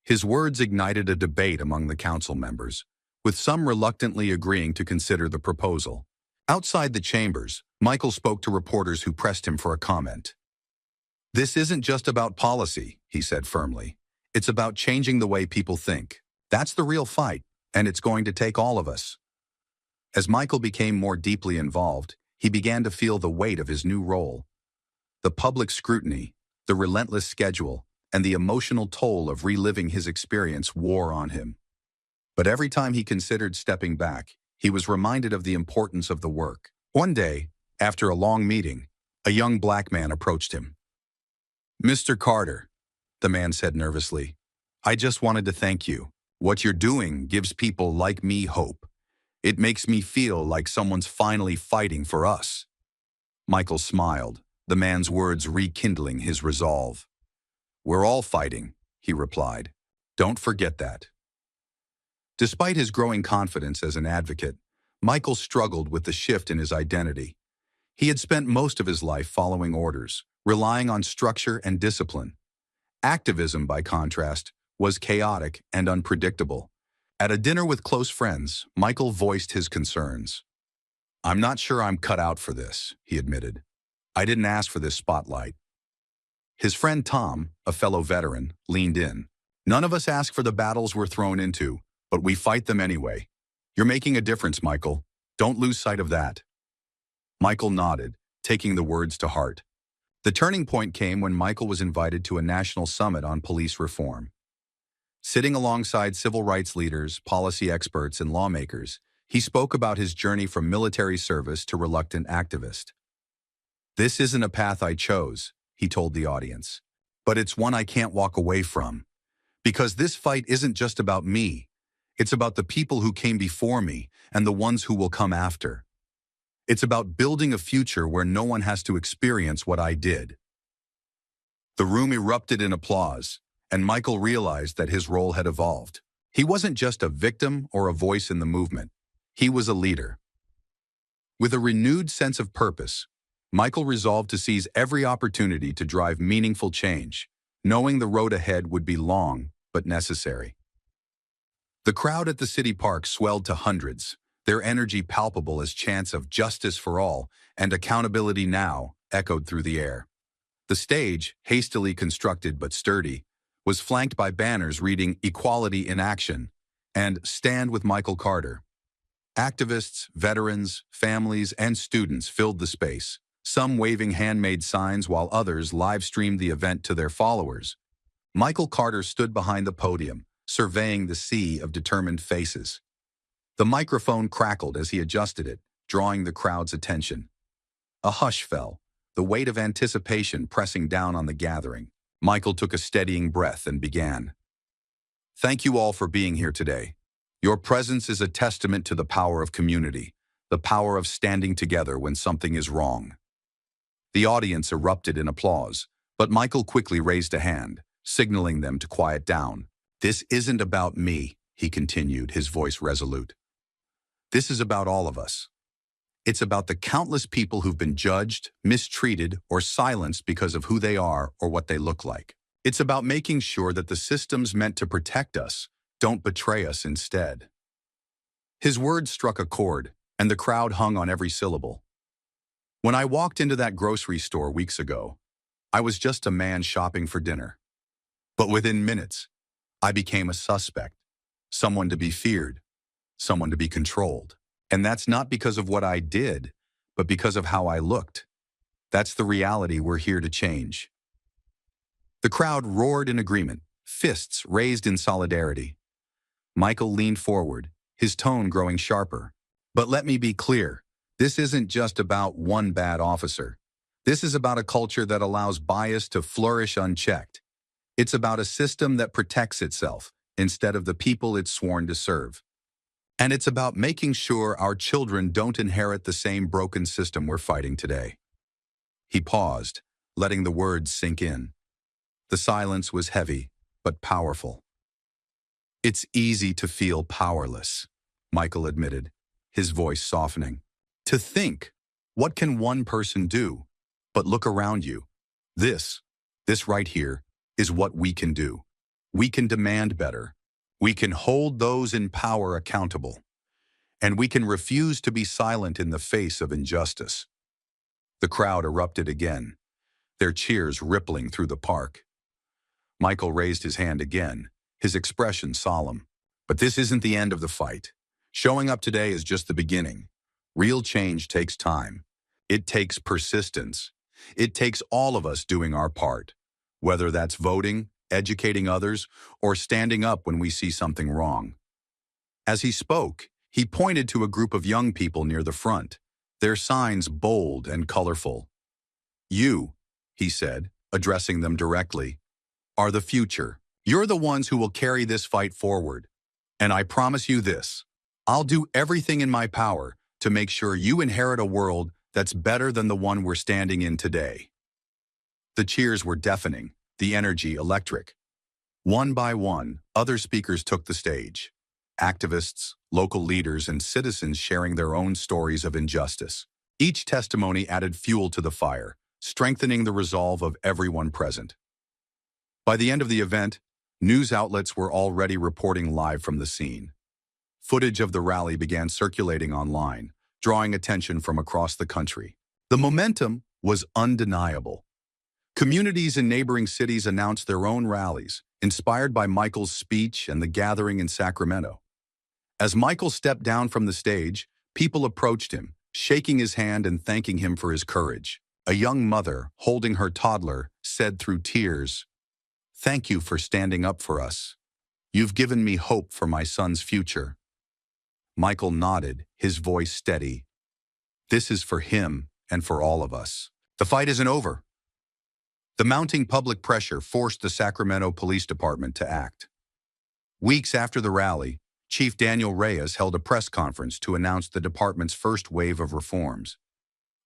His words ignited a debate among the council members, with some reluctantly agreeing to consider the proposal. Outside the chambers, Michael spoke to reporters who pressed him for a comment. "This isn't just about policy," he said firmly. "It's about changing the way people think. That's the real fight, and it's going to take all of us." As Michael became more deeply involved, he began to feel the weight of his new role. The public scrutiny, the relentless schedule, and the emotional toll of reliving his experience wore on him. But every time he considered stepping back, he was reminded of the importance of the work. One day, after a long meeting, a young black man approached him. "Mr. Carter," the man said nervously, "I just wanted to thank you. What you're doing gives people like me hope. It makes me feel like someone's finally fighting for us." Michael smiled, the man's words rekindling his resolve. "We're all fighting," he replied. "Don't forget that." Despite his growing confidence as an advocate, Michael struggled with the shift in his identity. He had spent most of his life following orders, relying on structure and discipline. Activism, by contrast, was chaotic and unpredictable. At a dinner with close friends, Michael voiced his concerns. "I'm not sure I'm cut out for this," he admitted. "I didn't ask for this spotlight." His friend Tom, a fellow veteran, leaned in. "None of us ask for the battles we're thrown into, but we fight them anyway. You're making a difference, Michael. Don't lose sight of that." Michael nodded, taking the words to heart. The turning point came when Michael was invited to a national summit on police reform. Sitting alongside civil rights leaders, policy experts, and lawmakers, he spoke about his journey from military service to reluctant activist. "This isn't a path I chose," he told the audience, "but it's one I can't walk away from. Because this fight isn't just about me. It's about the people who came before me and the ones who will come after. It's about building a future where no one has to experience what I did." The room erupted in applause, and Michael realized that his role had evolved. He wasn't just a victim or a voice in the movement. He was a leader. With a renewed sense of purpose, Michael resolved to seize every opportunity to drive meaningful change, knowing the road ahead would be long but necessary. The crowd at the city park swelled to hundreds, their energy palpable as chants of "justice for all" and "accountability now" echoed through the air. The stage, hastily constructed but sturdy, was flanked by banners reading "Equality in Action" and "Stand with Michael Carter." Activists, veterans, families, and students filled the space, some waving handmade signs while others live-streamed the event to their followers. Michael Carter stood behind the podium, surveying the sea of determined faces. The microphone crackled as he adjusted it, drawing the crowd's attention. A hush fell, the weight of anticipation pressing down on the gathering. Michael took a steadying breath and began. "Thank you all for being here today. Your presence is a testament to the power of community, the power of standing together when something is wrong." The audience erupted in applause, but Michael quickly raised a hand, signaling them to quiet down. "This isn't about me," he continued, his voice resolute. "This is about all of us. It's about the countless people who've been judged, mistreated, or silenced because of who they are or what they look like. It's about making sure that the systems meant to protect us don't betray us instead." His words struck a chord, and the crowd hung on every syllable. "When I walked into that grocery store weeks ago, I was just a man shopping for dinner. But within minutes, I became a suspect, someone to be feared, someone to be controlled. And that's not because of what I did, but because of how I looked. That's the reality we're here to change." The crowd roared in agreement, fists raised in solidarity. Michael leaned forward, his tone growing sharper. "But let me be clear, this isn't just about one bad officer. This is about a culture that allows bias to flourish unchecked. It's about a system that protects itself instead of the people it's sworn to serve. And it's about making sure our children don't inherit the same broken system we're fighting today." He paused, letting the words sink in. The silence was heavy, but powerful. "It's easy to feel powerless," Michael admitted, his voice softening. "To think, what can one person do? But look around you. This right here, is what we can do. We can demand better. We can hold those in power accountable. And we can refuse to be silent in the face of injustice." The crowd erupted again, their cheers rippling through the park. Michael raised his hand again, his expression solemn. "But this isn't the end of the fight. Showing up today is just the beginning. Real change takes time. It takes persistence. It takes all of us doing our part, whether that's voting, educating others, or standing up when we see something wrong." As he spoke, he pointed to a group of young people near the front, their signs bold and colorful. "You," he said, addressing them directly, "are the future. You're the ones who will carry this fight forward. And I promise you this, I'll do everything in my power to make sure you inherit a world that's better than the one we're standing in today." The cheers were deafening, the energy electric. One by one, other speakers took the stage. Activists, local leaders, and citizens sharing their own stories of injustice. Each testimony added fuel to the fire, strengthening the resolve of everyone present. By the end of the event, news outlets were already reporting live from the scene. Footage of the rally began circulating online, drawing attention from across the country. The momentum was undeniable. Communities in neighboring cities announced their own rallies, inspired by Michael's speech and the gathering in Sacramento. As Michael stepped down from the stage, people approached him, shaking his hand and thanking him for his courage. A young mother, holding her toddler, said through tears, "Thank you for standing up for us. You've given me hope for my son's future." Michael nodded, his voice steady. "This is for him and for all of us. The fight isn't over." The mounting public pressure forced the Sacramento Police Department to act. Weeks after the rally, Chief Daniel Reyes held a press conference to announce the department's first wave of reforms.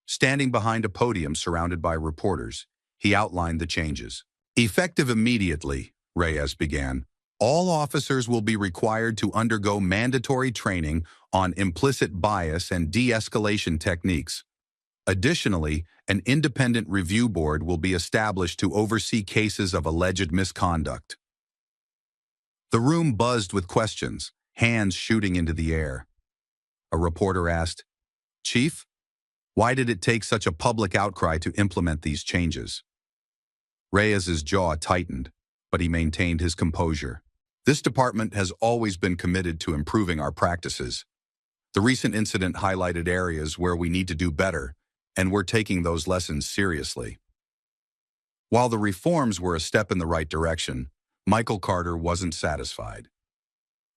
Standing behind a podium surrounded by reporters, he outlined the changes. Effective immediately, Reyes began, all officers will be required to undergo mandatory training on implicit bias and de-escalation techniques. Additionally, an independent review board will be established to oversee cases of alleged misconduct. The room buzzed with questions, hands shooting into the air. A reporter asked, "Chief, why did it take such a public outcry to implement these changes?" Reyes's jaw tightened, but he maintained his composure. "This department has always been committed to improving our practices. The recent incident highlighted areas where we need to do better, and we're taking those lessons seriously." While the reforms were a step in the right direction, Michael Carter wasn't satisfied.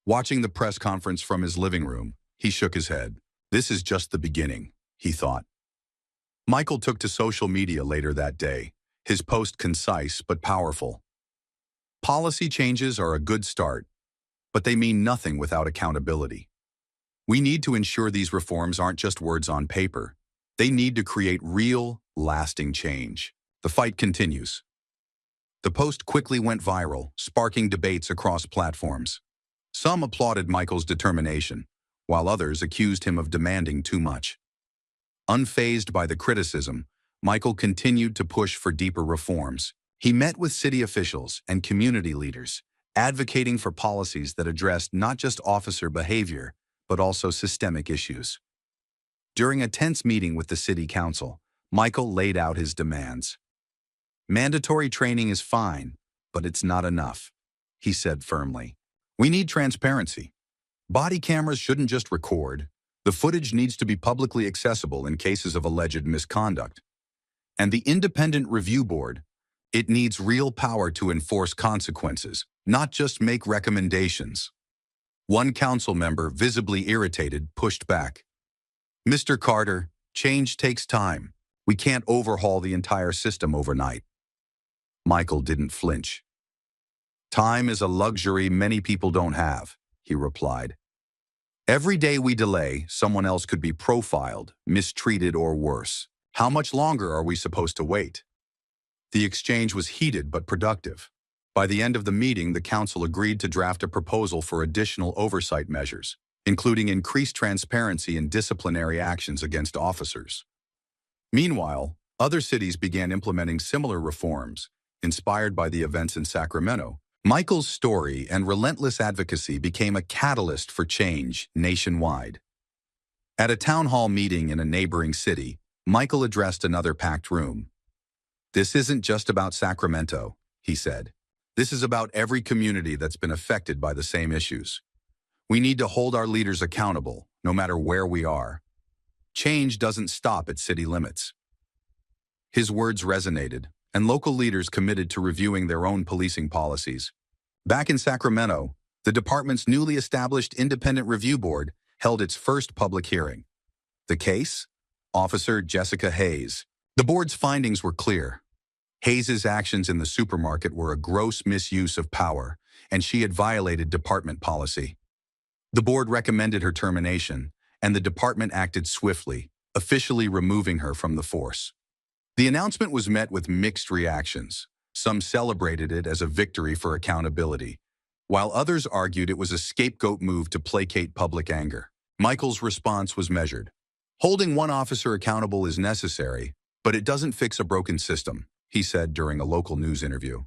Watching the press conference from his living room, he shook his head. This is just the beginning, he thought. Michael took to social media later that day, his post concise but powerful. Policy changes are a good start, but they mean nothing without accountability. We need to ensure these reforms aren't just words on paper. They need to create real, lasting change. The fight continues. The post quickly went viral, sparking debates across platforms. Some applauded Michael's determination, while others accused him of demanding too much. Unfazed by the criticism, Michael continued to push for deeper reforms. He met with city officials and community leaders, advocating for policies that addressed not just officer behavior, but also systemic issues. During a tense meeting with the city council, Michael laid out his demands. "Mandatory training is fine, but it's not enough," he said firmly. "We need transparency. Body cameras shouldn't just record. The footage needs to be publicly accessible in cases of alleged misconduct. And the independent review board, it needs real power to enforce consequences, not just make recommendations." One council member, visibly irritated, pushed back. "Mr. Carter, change takes time. We can't overhaul the entire system overnight." Michael didn't flinch. "Time is a luxury many people don't have," he replied. "Every day we delay, someone else could be profiled, mistreated, or worse. How much longer are we supposed to wait?" The exchange was heated but productive. By the end of the meeting, the council agreed to draft a proposal for additional oversight measures, including increased transparency and disciplinary actions against officers. Meanwhile, other cities began implementing similar reforms, inspired by the events in Sacramento. Michael's story and relentless advocacy became a catalyst for change nationwide. At a town hall meeting in a neighboring city, Michael addressed another packed room. "This isn't just about Sacramento," he said. "This is about every community that's been affected by the same issues. We need to hold our leaders accountable, no matter where we are. Change doesn't stop at city limits." His words resonated, and local leaders committed to reviewing their own policing policies. Back in Sacramento, the department's newly established independent review board held its first public hearing. The case? Officer Jessica Hayes. The board's findings were clear. Hayes's actions in the supermarket were a gross misuse of power, and she had violated department policy. The board recommended her termination, and the department acted swiftly, officially removing her from the force. The announcement was met with mixed reactions. Some celebrated it as a victory for accountability, while others argued it was a scapegoat move to placate public anger. Michael's response was measured. "Holding one officer accountable is necessary, but it doesn't fix a broken system," he said during a local news interview.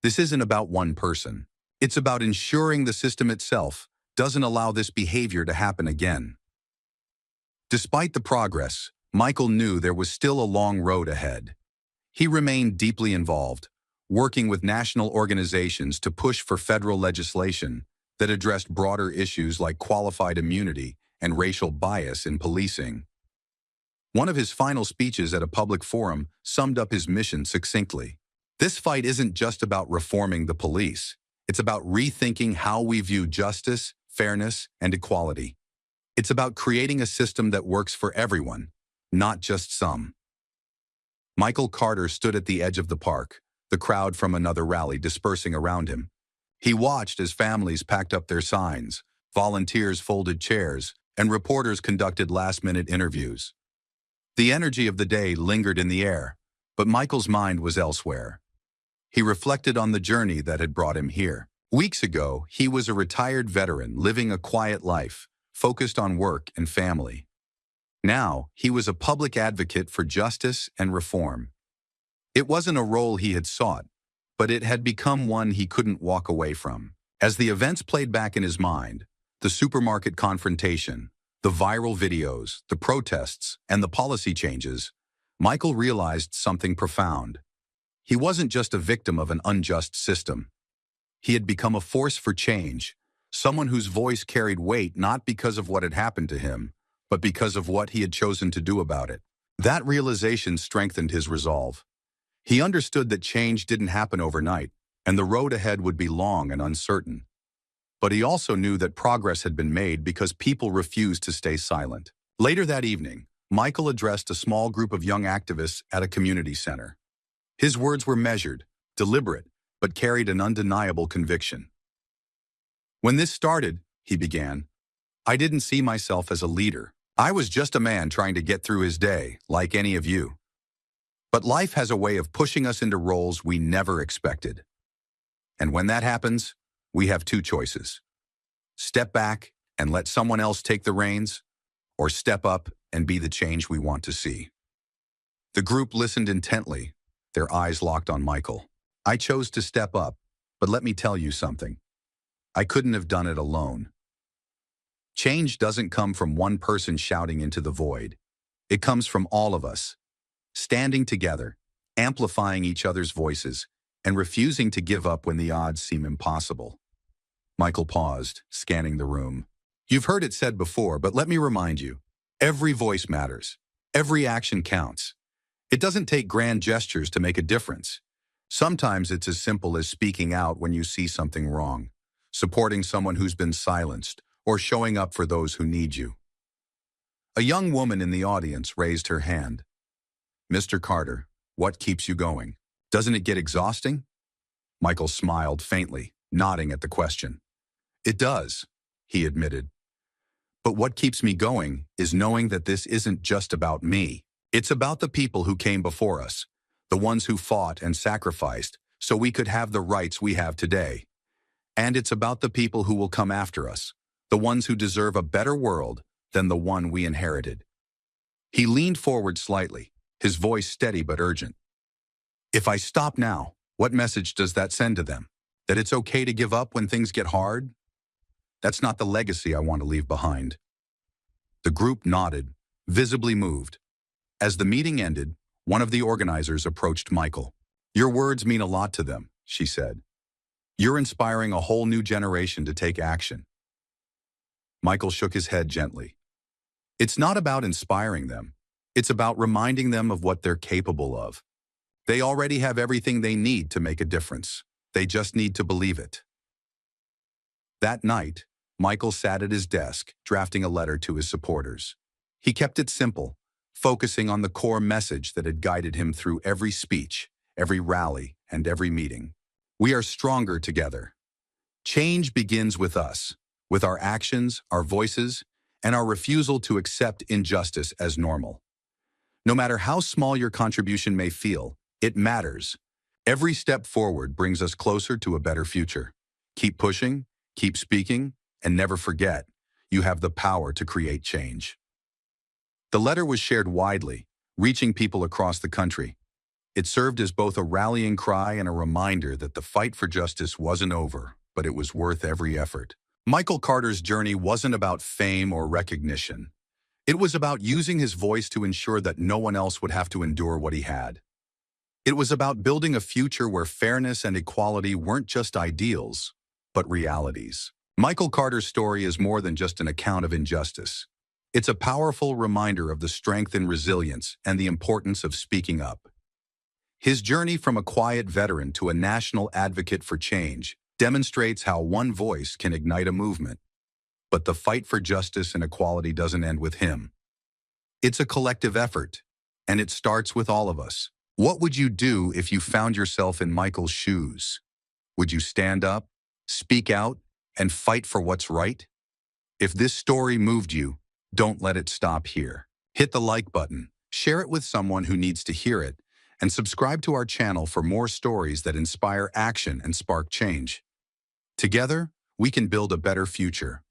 "This isn't about one person. It's about ensuring the system itself doesn't allow this behavior to happen again." Despite the progress, Michael knew there was still a long road ahead. He remained deeply involved, working with national organizations to push for federal legislation that addressed broader issues like qualified immunity and racial bias in policing. One of his final speeches at a public forum summed up his mission succinctly. This fight isn't just about reforming the police. It's about rethinking how we view justice, fairness, and equality. It's about creating a system that works for everyone, not just some. Michael Carter stood at the edge of the park, the crowd from another rally dispersing around him. He watched as families packed up their signs, volunteers folded chairs, and reporters conducted last-minute interviews. The energy of the day lingered in the air, but Michael's mind was elsewhere. He reflected on the journey that had brought him here. Weeks ago, he was a retired veteran living a quiet life, focused on work and family. Now, he was a public advocate for justice and reform. It wasn't a role he had sought, but it had become one he couldn't walk away from. As the events played back in his mind, the supermarket confrontation, the viral videos, the protests, and the policy changes, Michael realized something profound. He wasn't just a victim of an unjust system. He had become a force for change, someone whose voice carried weight not because of what had happened to him, but because of what he had chosen to do about it. That realization strengthened his resolve. He understood that change didn't happen overnight, and the road ahead would be long and uncertain. But he also knew that progress had been made because people refused to stay silent. Later that evening, Michael addressed a small group of young activists at a community center. His words were measured, deliberate, but carried an undeniable conviction. "When this started," he began, "I didn't see myself as a leader. I was just a man trying to get through his day, like any of you. But life has a way of pushing us into roles we never expected. And when that happens, we have two choices. Step back and let someone else take the reins, or step up and be the change we want to see." The group listened intently, their eyes locked on Michael. "I chose to step up, but let me tell you something. I couldn't have done it alone." Change doesn't come from one person shouting into the void. It comes from all of us, standing together, amplifying each other's voices, and refusing to give up when the odds seem impossible. Michael paused, scanning the room. "You've heard it said before, but let me remind you, every voice matters. Every action counts. It doesn't take grand gestures to make a difference. Sometimes it's as simple as speaking out when you see something wrong, supporting someone who's been silenced, or showing up for those who need you." A young woman in the audience raised her hand. "Mr. Carter, what keeps you going? Doesn't it get exhausting?" Michael smiled faintly, nodding at the question. "It does," he admitted. "But what keeps me going is knowing that this isn't just about me. It's about the people who came before us, the ones who fought and sacrificed so we could have the rights we have today. And it's about the people who will come after us, the ones who deserve a better world than the one we inherited." He leaned forward slightly, his voice steady but urgent. "If I stop now, what message does that send to them? That it's okay to give up when things get hard? That's not the legacy I want to leave behind." The group nodded, visibly moved. As the meeting ended, one of the organizers approached Michael. "Your words mean a lot to them," she said. "You're inspiring a whole new generation to take action." Michael shook his head gently. "It's not about inspiring them. It's about reminding them of what they're capable of. They already have everything they need to make a difference. They just need to believe it." That night, Michael sat at his desk, drafting a letter to his supporters. He kept it simple, focusing on the core message that had guided him through every speech, every rally, and every meeting. "We are stronger together. Change begins with us, with our actions, our voices, and our refusal to accept injustice as normal. No matter how small your contribution may feel, it matters. Every step forward brings us closer to a better future. Keep pushing, keep speaking, and never forget, you have the power to create change." The letter was shared widely, reaching people across the country. It served as both a rallying cry and a reminder that the fight for justice wasn't over, but it was worth every effort. Michael Carter's journey wasn't about fame or recognition. It was about using his voice to ensure that no one else would have to endure what he had. It was about building a future where fairness and equality weren't just ideals, but realities. Michael Carter's story is more than just an account of injustice. It's a powerful reminder of the strength and resilience and the importance of speaking up. His journey from a quiet veteran to a national advocate for change demonstrates how one voice can ignite a movement. But the fight for justice and equality doesn't end with him. It's a collective effort, and it starts with all of us. What would you do if you found yourself in Michael's shoes? Would you stand up, speak out, and fight for what's right? If this story moved you, don't let it stop here. Hit the like button, share it with someone who needs to hear it, and subscribe to our channel for more stories that inspire action and spark change. Together, we can build a better future,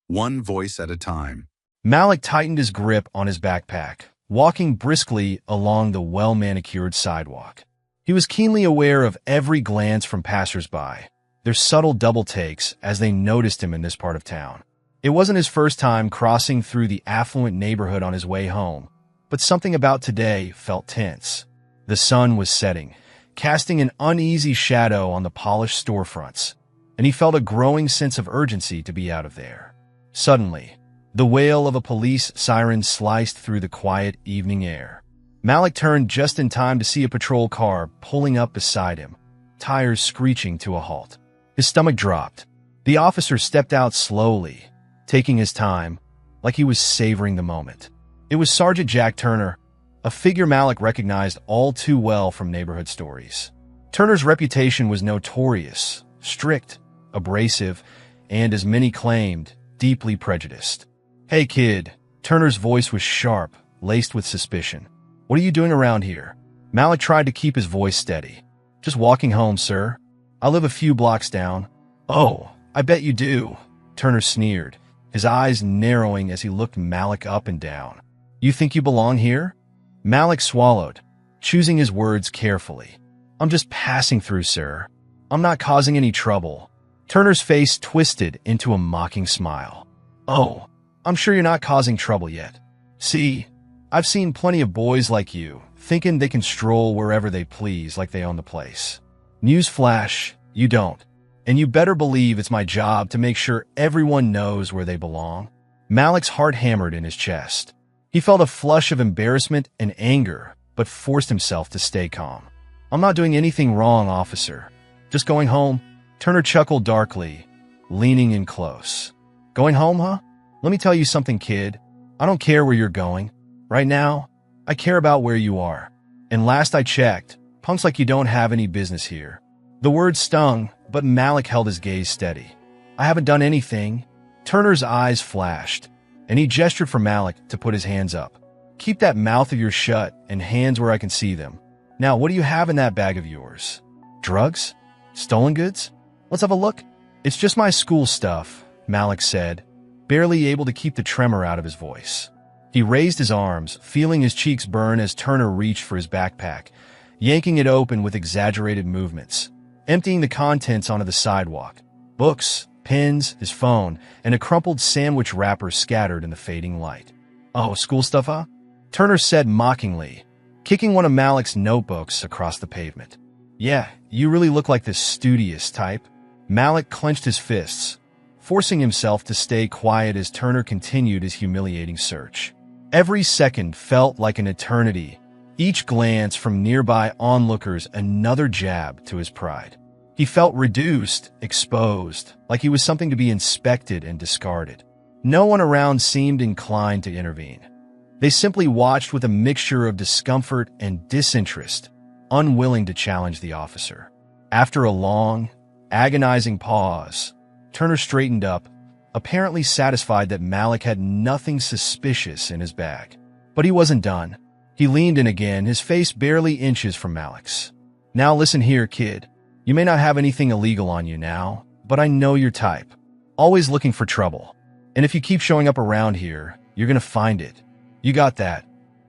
one voice at a time. Malik tightened his grip on his backpack, walking briskly along the well-manicured sidewalk. He was keenly aware of every glance from passers-by, their subtle double takes as they noticed him in this part of town. It wasn't his first time crossing through the affluent neighborhood on his way home, but something about today felt tense. The sun was setting, casting an uneasy shadow on the polished storefronts, and he felt a growing sense of urgency to be out of there. Suddenly, the wail of a police siren sliced through the quiet evening air. Malik turned just in time to see a patrol car pulling up beside him, tires screeching to a halt. His stomach dropped. The officer stepped out slowly, taking his time, like he was savoring the moment. It was Sergeant Jack Turner, a figure Malik recognized all too well from neighborhood stories. Turner's reputation was notorious, strict, abrasive, and, as many claimed, deeply prejudiced. "Hey, kid." Turner's voice was sharp, laced with suspicion. "What are you doing around here?" Malik tried to keep his voice steady. "Just walking home, sir. I live a few blocks down." "Oh, I bet you do," Turner sneered, his eyes narrowing as he looked Malik up and down. "You think you belong here?" Malik swallowed, choosing his words carefully. "I'm just passing through, sir. I'm not causing any trouble." Turner's face twisted into a mocking smile. "Oh, I'm sure you're not causing trouble yet. See, I've seen plenty of boys like you, thinking they can stroll wherever they please like they own the place. Newsflash, you don't. And you better believe it's my job to make sure everyone knows where they belong." Malik's heart hammered in his chest. He felt a flush of embarrassment and anger, but forced himself to stay calm. "I'm not doing anything wrong, officer. Just going home." Turner chuckled darkly, leaning in close. "Going home, huh? Let me tell you something, kid. I don't care where you're going. Right now, I care about where you are. And last I checked, punks like you don't have any business here." The words stung, but Malik held his gaze steady. "I haven't done anything." Turner's eyes flashed, and he gestured for Malik to put his hands up. "Keep that mouth of yours shut and hands where I can see them. Now, what do you have in that bag of yours? Drugs? Stolen goods? Let's have a look." "It's just my school stuff," Malik said, barely able to keep the tremor out of his voice. He raised his arms, feeling his cheeks burn as Turner reached for his backpack, yanking it open with exaggerated movements, emptying the contents onto the sidewalk. Books, pens, his phone, and a crumpled sandwich wrapper scattered in the fading light. "Oh, school stuff, huh?" Turner said mockingly, kicking one of Malik's notebooks across the pavement. "Yeah, you really look like this studious type." Malik clenched his fists, forcing himself to stay quiet as Turner continued his humiliating search. Every second felt like an eternity, each glance from nearby onlookers another jab to his pride. He felt reduced, exposed, like he was something to be inspected and discarded. No one around seemed inclined to intervene. They simply watched with a mixture of discomfort and disinterest, unwilling to challenge the officer. After a long, agonizing pause, Turner straightened up, apparently satisfied that Malik had nothing suspicious in his bag. But he wasn't done. He leaned in again, his face barely inches from Malik's. "Now listen here, kid. You may not have anything illegal on you now, but I know your type. Always looking for trouble. And if you keep showing up around here, you're gonna find it. You got that?"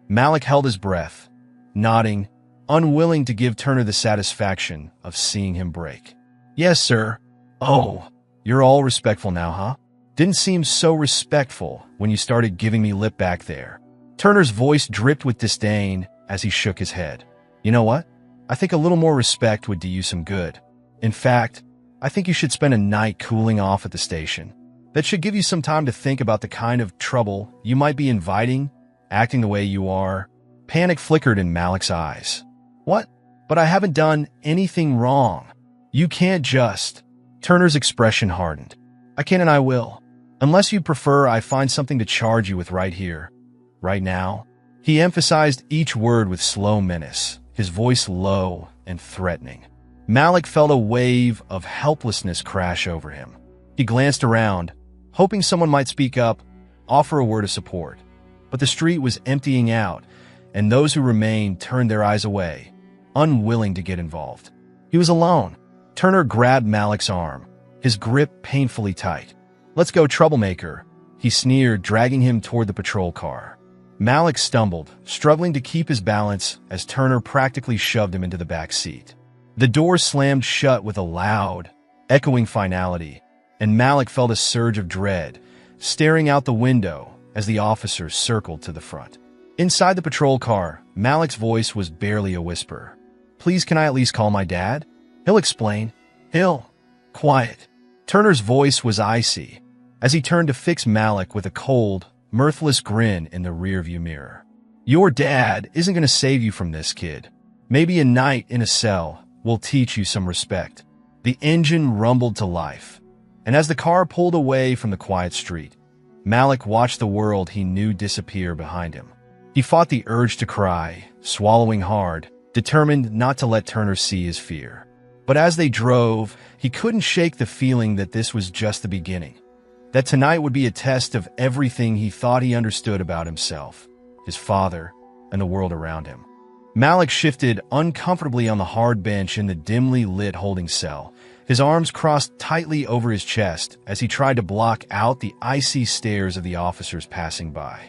Malik held his breath, nodding, unwilling to give Turner the satisfaction of seeing him break. "Yes, sir." "Oh, you're all respectful now, huh? Didn't seem so respectful when you started giving me lip back there." Turner's voice dripped with disdain as he shook his head. "You know what? I think a little more respect would do you some good. In fact, I think you should spend a night cooling off at the station. That should give you some time to think about the kind of trouble you might be inviting, acting the way you are." Panic flickered in Malik's eyes. "What? But I haven't done anything wrong. You can't just—" Turner's expression hardened. "I can and I will. Unless you prefer I find something to charge you with right here, right now." He emphasized each word with slow menace, his voice low and threatening. Malik felt a wave of helplessness crash over him. He glanced around, hoping someone might speak up, offer a word of support. But the street was emptying out, and those who remained turned their eyes away, unwilling to get involved. He was alone. Turner grabbed Malik's arm, his grip painfully tight. "Let's go, troublemaker," he sneered, dragging him toward the patrol car. Malik stumbled, struggling to keep his balance as Turner practically shoved him into the back seat. The door slammed shut with a loud, echoing finality, and Malik felt a surge of dread, staring out the window as the officers circled to the front. Inside the patrol car, Malik's voice was barely a whisper. "Please, can I at least call my dad? He'll explain. He'll—" "Quiet." Turner's voice was icy as he turned to fix Malik with a cold, mirthless grin in the rearview mirror. "Your dad isn't going to save you from this, kid. Maybe a night in a cell will teach you some respect." The engine rumbled to life, and as the car pulled away from the quiet street, Malik watched the world he knew disappear behind him. He fought the urge to cry, swallowing hard, determined not to let Turner see his fear. But as they drove, he couldn't shake the feeling that this was just the beginning. That tonight would be a test of everything he thought he understood about himself, his father, and the world around him. Malik shifted uncomfortably on the hard bench in the dimly lit holding cell, his arms crossed tightly over his chest as he tried to block out the icy stares of the officers passing by.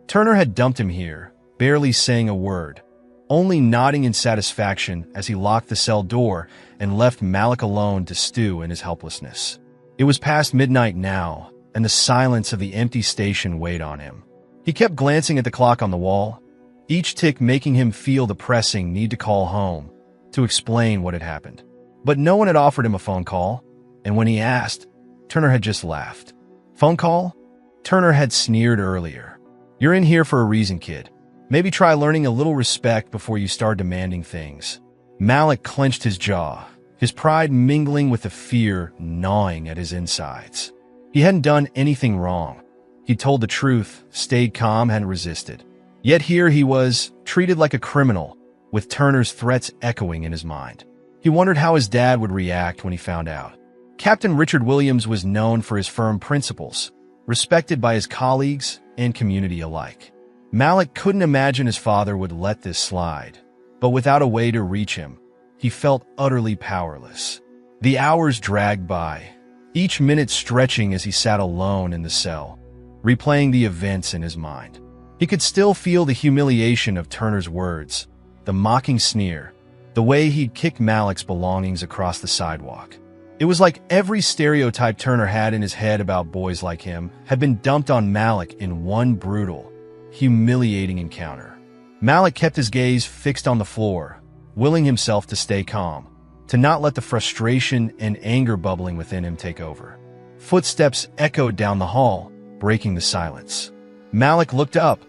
Turner had dumped him here, barely saying a word, only nodding in satisfaction as he locked the cell door and left Malik alone to stew in his helplessness. It was past midnight now, and the silence of the empty station weighed on him. He kept glancing at the clock on the wall, each tick making him feel the pressing need to call home, to explain what had happened. But no one had offered him a phone call, and when he asked, Turner had just laughed. "Phone call?" Turner had sneered earlier. "You're in here for a reason, kid. Maybe try learning a little respect before you start demanding things." Malik clenched his jaw, his pride mingling with the fear gnawing at his insides. He hadn't done anything wrong. He told the truth, stayed calm, hadn't resisted. Yet here he was, treated like a criminal, with Turner's threats echoing in his mind. He wondered how his dad would react when he found out. Captain Richard Williams was known for his firm principles, respected by his colleagues and community alike. Malik couldn't imagine his father would let this slide, but without a way to reach him, he felt utterly powerless. The hours dragged by, each minute stretching as he sat alone in the cell, replaying the events in his mind. He could still feel the humiliation of Turner's words, the mocking sneer, the way he'd kicked Malik's belongings across the sidewalk. It was like every stereotype Turner had in his head about boys like him had been dumped on Malik in one brutal, humiliating encounter. Malik kept his gaze fixed on the floor, willing himself to stay calm, to not let the frustration and anger bubbling within him take over. Footsteps echoed down the hall, breaking the silence. Malik looked up,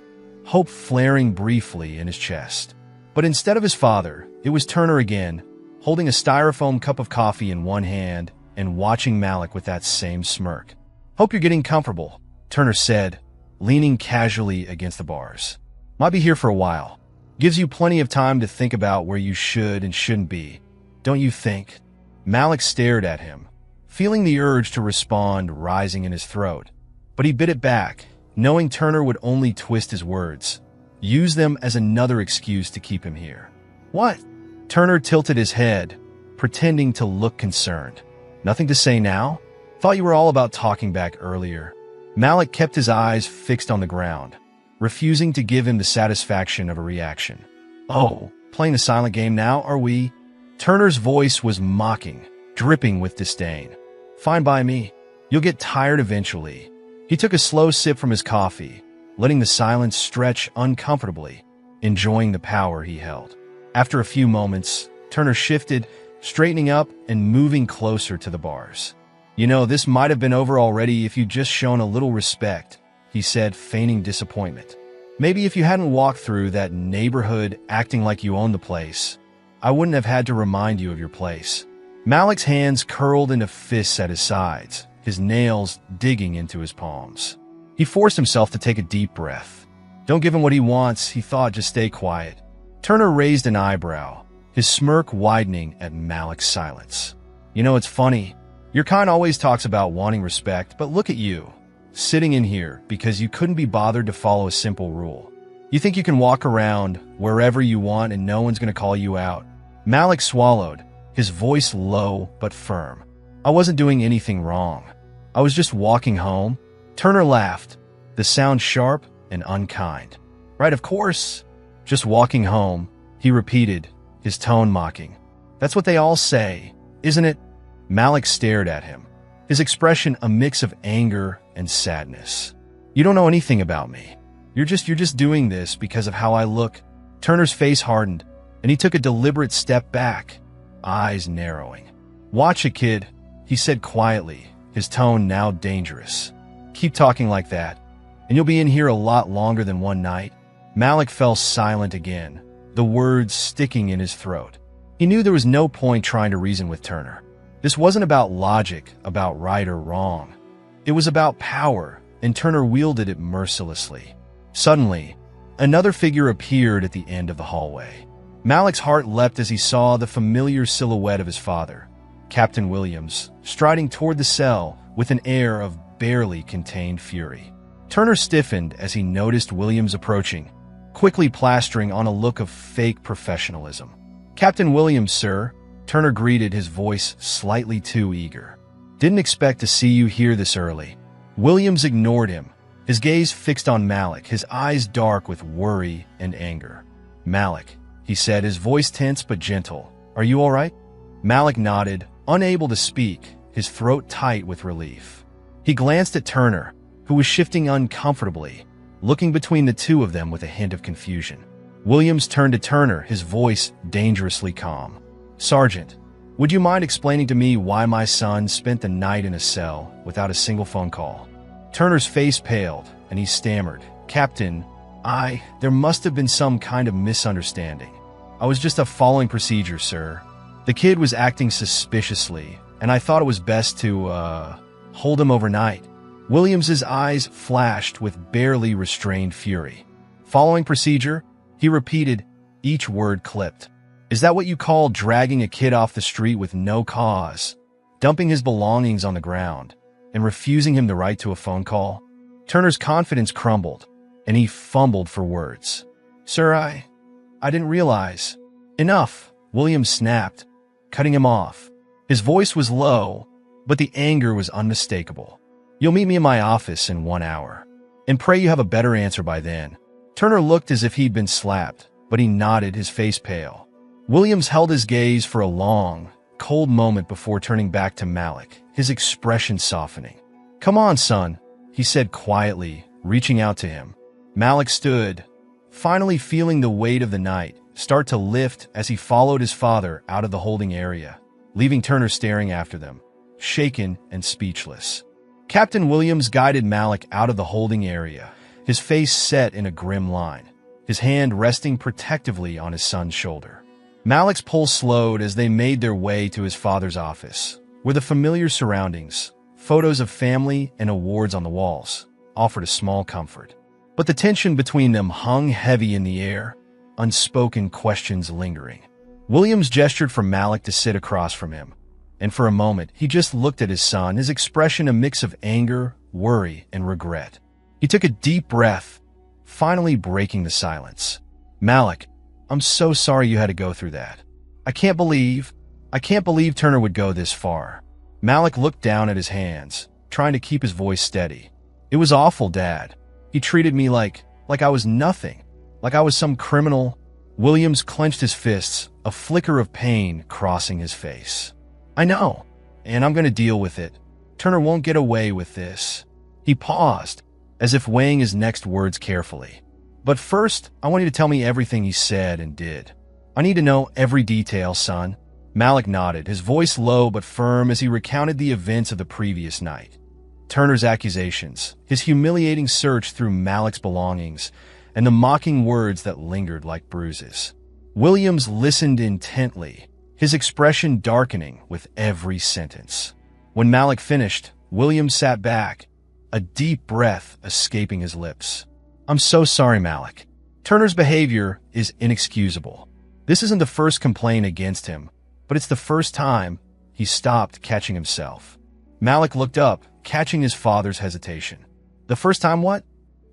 hope flaring briefly in his chest. But instead of his father, it was Turner again, holding a styrofoam cup of coffee in one hand and watching Malik with that same smirk. "Hope you're getting comfortable," Turner said, leaning casually against the bars. "Might be here for a while. Gives you plenty of time to think about where you should and shouldn't be, don't you think?" Malik stared at him, feeling the urge to respond rising in his throat. But he bit it back, knowing Turner would only twist his words, use them as another excuse to keep him here. "What?" Turner tilted his head, pretending to look concerned. "Nothing to say now? Thought you were all about talking back earlier." Malik kept his eyes fixed on the ground, refusing to give him the satisfaction of a reaction. "Oh, playing the silent game now, are we?" Turner's voice was mocking, dripping with disdain. "Fine by me. You'll get tired eventually." He took a slow sip from his coffee, letting the silence stretch uncomfortably, enjoying the power he held. After a few moments, Turner shifted, straightening up and moving closer to the bars. "You know, this might have been over already if you'd just shown a little respect," he said, feigning disappointment. "Maybe if you hadn't walked through that neighborhood acting like you owned the place, I wouldn't have had to remind you of your place." Malik's hands curled into fists at his sides, his nails digging into his palms. He forced himself to take a deep breath. Don't give him what he wants, he thought, just stay quiet. Turner raised an eyebrow, his smirk widening at Malik's silence. "You know, it's funny. Your kind always talks about wanting respect, but look at you, sitting in here because you couldn't be bothered to follow a simple rule. You think you can walk around wherever you want and no one's going to call you out." Malik swallowed, his voice low but firm. "I wasn't doing anything wrong. I was just walking home." Turner laughed, the sound sharp and unkind. "Right, of course. Just walking home," he repeated, his tone mocking. "That's what they all say, isn't it?" Malik stared at him, his expression a mix of anger and sadness. "You don't know anything about me. You're just doing this because of how I look." Turner's face hardened, and he took a deliberate step back, eyes narrowing. "Watch it, kid," he said quietly, his tone now dangerous. "Keep talking like that, and you'll be in here a lot longer than one night." Malik fell silent again, the words sticking in his throat. He knew there was no point trying to reason with Turner. This wasn't about logic, about right or wrong. It was about power, and Turner wielded it mercilessly. Suddenly, another figure appeared at the end of the hallway. Malik's heart leapt as he saw the familiar silhouette of his father, Captain Williams, striding toward the cell with an air of barely contained fury. Turner stiffened as he noticed Williams approaching, quickly plastering on a look of fake professionalism. "Captain Williams, sir," Turner greeted, his voice slightly too eager. "Didn't expect to see you here this early." Williams ignored him, his gaze fixed on Malik, his eyes dark with worry and anger. "Malik," he said, his voice tense but gentle, "are you all right?" Malik nodded, unable to speak, his throat tight with relief. He glanced at Turner, who was shifting uncomfortably, looking between the two of them with a hint of confusion. Williams turned to Turner, his voice dangerously calm. "Sergeant, would you mind explaining to me why my son spent the night in a cell without a single phone call?" Turner's face paled, and he stammered, "Captain, there must have been some kind of misunderstanding. I was just following procedure, sir. The kid was acting suspiciously, and I thought it was best to, hold him overnight." Williams's eyes flashed with barely restrained fury. "Following procedure?" he repeated, each word clipped. "Is that what you call dragging a kid off the street with no cause, dumping his belongings on the ground, and refusing him the right to a phone call?" Turner's confidence crumbled, and he fumbled for words. "Sir, I didn't realize." "Enough," Williams snapped, cutting him off. His voice was low, but the anger was unmistakable. "You'll meet me in my office in 1 hour, and pray you have a better answer by then." Turner looked as if he'd been slapped, but he nodded, his face pale. Williams held his gaze for a long, cold moment before turning back to Malik, his expression softening. "Come on, son," he said quietly, reaching out to him. Malik stood, finally feeling the weight of the night start to lift as he followed his father out of the holding area, leaving Turner staring after them, shaken and speechless. Captain Williams guided Malik out of the holding area, his face set in a grim line, his hand resting protectively on his son's shoulder. Malik's pulse slowed as they made their way to his father's office, where the familiar surroundings, photos of family and awards on the walls, offered a small comfort. But the tension between them hung heavy in the air, unspoken questions lingering. Williams gestured for Malik to sit across from him, and for a moment he just looked at his son, his expression a mix of anger, worry, and regret. He took a deep breath, finally breaking the silence. "Malik, I'm so sorry you had to go through that. I can't believe Turner would go this far." Malik looked down at his hands, trying to keep his voice steady. "It was awful, Dad. He treated me like I was nothing, like I was some criminal." Williams clenched his fists, a flicker of pain crossing his face. "I know, and I'm going to deal with it. Turner won't get away with this." He paused, as if weighing his next words carefully. "But first, I want you to tell me everything he said and did." I need to know every detail, son. Malik nodded, his voice low but firm as he recounted the events of the previous night. Turner's accusations, his humiliating search through Malik's belongings, and the mocking words that lingered like bruises. Williams listened intently, his expression darkening with every sentence. When Malik finished, Williams sat back, a deep breath escaping his lips. I'm so sorry, Malik. Turner's behavior is inexcusable. This isn't the first complaint against him, but it's the first time he stopped catching himself. Malik looked up, catching his father's hesitation. The first time what?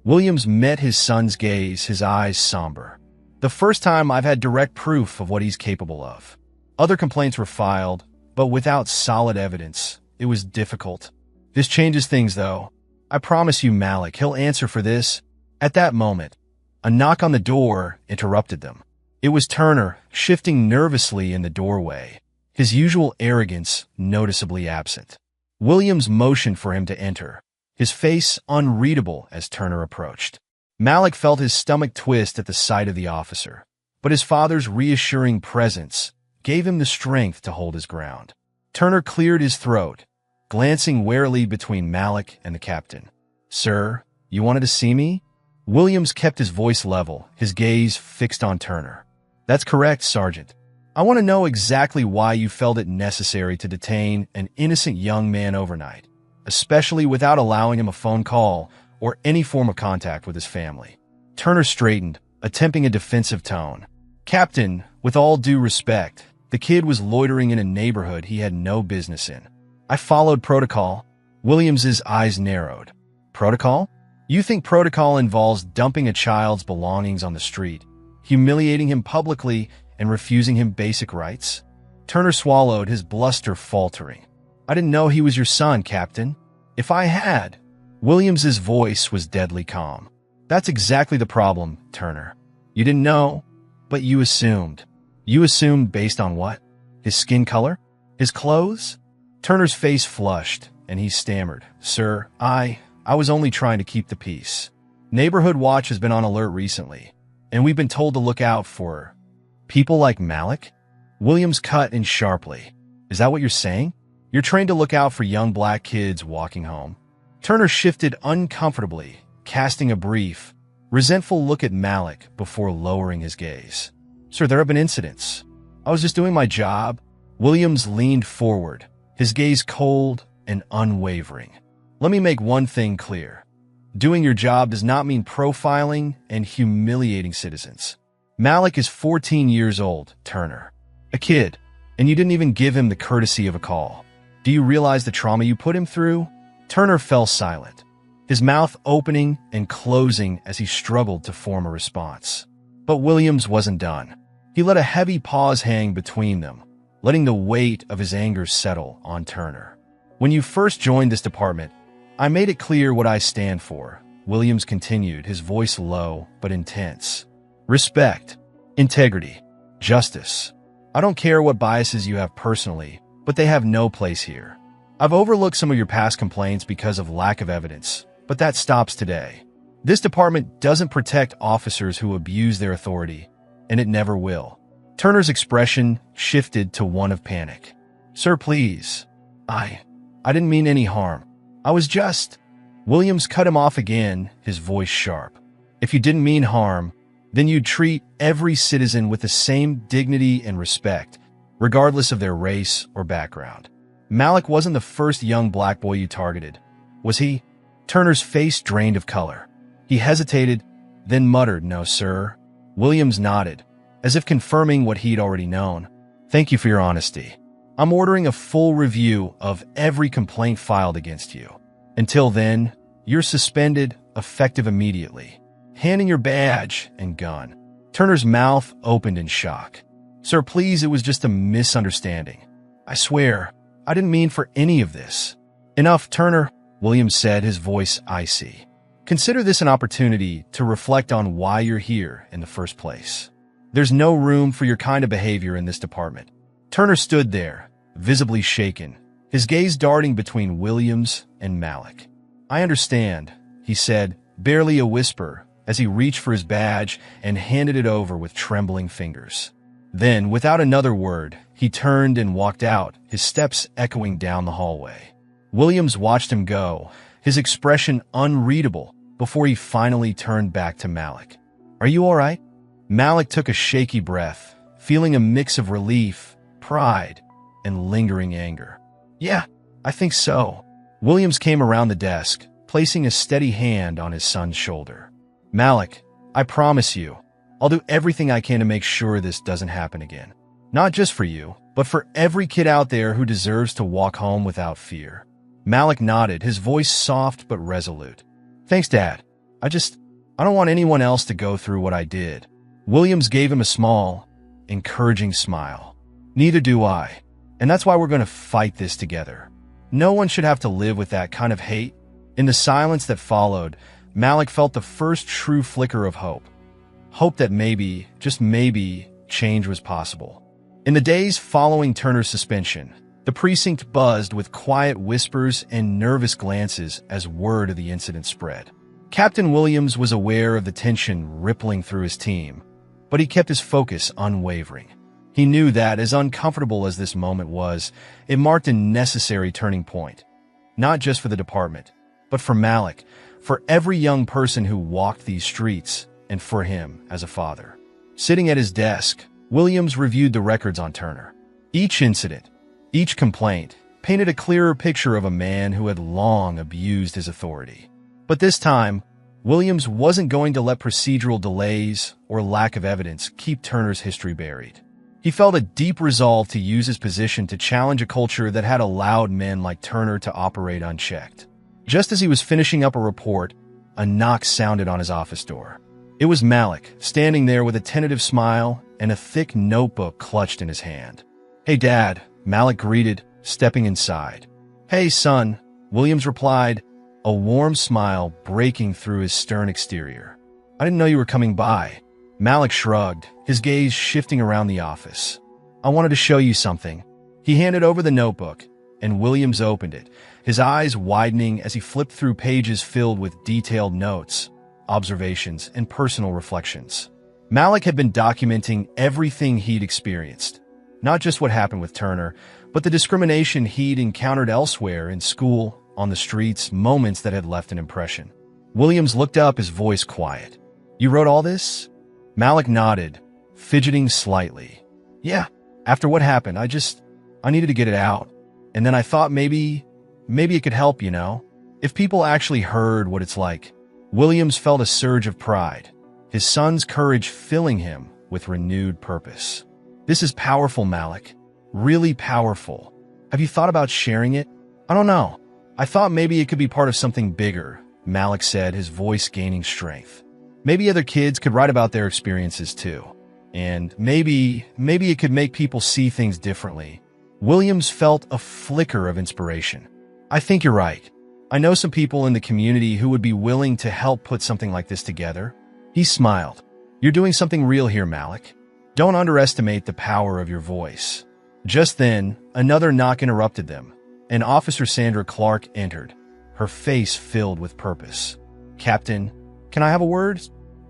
Williams met his son's gaze, his eyes somber. The first time I've had direct proof of what he's capable of. Other complaints were filed, but without solid evidence. It was difficult. This changes things, though. I promise you, Malik, he'll answer for this. At that moment, a knock on the door interrupted them. It was Turner, shifting nervously in the doorway, his usual arrogance noticeably absent. Williams motioned for him to enter, his face unreadable as Turner approached. Malik felt his stomach twist at the sight of the officer, but his father's reassuring presence gave him the strength to hold his ground. Turner cleared his throat, glancing warily between Malik and the captain. Sir, you wanted to see me? Williams kept his voice level, his gaze fixed on Turner. That's correct, Sergeant. I want to know exactly why you felt it necessary to detain an innocent young man overnight, especially without allowing him a phone call or any form of contact with his family. Turner straightened, attempting a defensive tone. Captain, with all due respect, the kid was loitering in a neighborhood he had no business in. I followed protocol. Williams's eyes narrowed. Protocol? You think protocol involves dumping a child's belongings on the street, humiliating him publicly, and refusing him basic rights? Turner swallowed, his bluster faltering. I didn't know he was your son, Captain. If I had... Williams's voice was deadly calm. That's exactly the problem, Turner. You didn't know, but you assumed. You assumed based on what? His skin color? His clothes? Turner's face flushed, and he stammered. Sir, I was only trying to keep the peace. Neighborhood Watch has been on alert recently, and we've been told to look out for people like Malik? Williams cut in sharply. Is that what you're saying? You're trained to look out for young black kids walking home? Turner shifted uncomfortably, casting a brief, resentful look at Malik before lowering his gaze. Sir, there have been incidents. I was just doing my job. Williams leaned forward, his gaze cold and unwavering. Let me make one thing clear. Doing your job does not mean profiling and humiliating citizens. Malik is 14 years old, Turner. A kid, and you didn't even give him the courtesy of a call. Do you realize the trauma you put him through? Turner fell silent, his mouth opening and closing as he struggled to form a response. But Williams wasn't done. He let a heavy pause hang between them, letting the weight of his anger settle on Turner. When you first joined this department, I made it clear what I stand for, Williams continued, his voice low but intense. Respect, integrity, justice. I don't care what biases you have personally, but they have no place here. I've overlooked some of your past complaints because of lack of evidence, but that stops today. This department doesn't protect officers who abuse their authority, and it never will. Turner's expression shifted to one of panic. Sir, please. I didn't mean any harm. I was just... Williams cut him off again, his voice sharp. If you didn't mean harm, then you'd treat every citizen with the same dignity and respect, regardless of their race or background. Malik wasn't the first young black boy you targeted, was he? Turner's face drained of color. He hesitated, then muttered, No, sir. Williams nodded, as if confirming what he'd already known. Thank you for your honesty. I'm ordering a full review of every complaint filed against you. Until then, you're suspended, effective immediately. Handing your badge and gun. Turner's mouth opened in shock. Sir, please, it was just a misunderstanding. I swear, I didn't mean for any of this. Enough, Turner, Williams said, his voice icy. Consider this an opportunity to reflect on why you're here in the first place. There's no room for your kind of behavior in this department. Turner stood there, visibly shaken, his gaze darting between Williams and Malik. I understand, he said, barely a whisper, as he reached for his badge and handed it over with trembling fingers. Then, without another word, he turned and walked out, his steps echoing down the hallway. Williams watched him go, his expression unreadable, before he finally turned back to Malik. "Are you all right?" Malik took a shaky breath, feeling a mix of relief, pride, and lingering anger. "Yeah, I think so." Williams came around the desk, placing a steady hand on his son's shoulder. "Malik, I promise you, I'll do everything I can to make sure this doesn't happen again. Not just for you, but for every kid out there who deserves to walk home without fear." Malik nodded, his voice soft but resolute. "Thanks, Dad. I don't want anyone else to go through what I did." Williams gave him a small, encouraging smile. "Neither do I. And that's why we're going to fight this together. No one should have to live with that kind of hate." In the silence that followed, Malik felt the first true flicker of hope. Hope that maybe, just maybe, change was possible. In the days following Turner's suspension, the precinct buzzed with quiet whispers and nervous glances as word of the incident spread. Captain Williams was aware of the tension rippling through his team, but he kept his focus unwavering. He knew that, as uncomfortable as this moment was, it marked a necessary turning point. Not just for the department, but for Malik, for every young person who walked these streets, and for him as a father. Sitting at his desk, Williams reviewed the records on Turner. Each incident, each complaint, painted a clearer picture of a man who had long abused his authority. But this time, Williams wasn't going to let procedural delays or lack of evidence keep Turner's history buried. He felt a deep resolve to use his position to challenge a culture that had allowed men like Turner to operate unchecked. Just as he was finishing up a report, a knock sounded on his office door. It was Malik, standing there with a tentative smile and a thick notebook clutched in his hand. "Hey, Dad," Malik greeted, stepping inside. "Hey, son," Williams replied, a warm smile breaking through his stern exterior. "I didn't know you were coming by." Malik shrugged, his gaze shifting around the office. "I wanted to show you something." He handed over the notebook, and Williams opened it, his eyes widening as he flipped through pages filled with detailed notes, observations, and personal reflections. Malik had been documenting everything he'd experienced, not just what happened with Turner, but the discrimination he'd encountered elsewhere, in school, on the streets, moments that had left an impression. Williams looked up, his voice quiet. "You wrote all this?" Malik nodded, fidgeting slightly. "Yeah, after what happened, I needed to get it out. And then I thought maybe it could help, you know? If people actually heard what it's like." Williams felt a surge of pride, his son's courage filling him with renewed purpose. "This is powerful, Malik. Really powerful. Have you thought about sharing it?" "I don't know. I thought maybe it could be part of something bigger," Malik said, his voice gaining strength. "Maybe other kids could write about their experiences too. And maybe it could make people see things differently." Williams felt a flicker of inspiration. "I think you're right. I know some people in the community who would be willing to help put something like this together." He smiled. "You're doing something real here, Malik. Don't underestimate the power of your voice." Just then, another knock interrupted them, and Officer Sandra Clark entered, her face filled with purpose. "Captain, can I have a word?"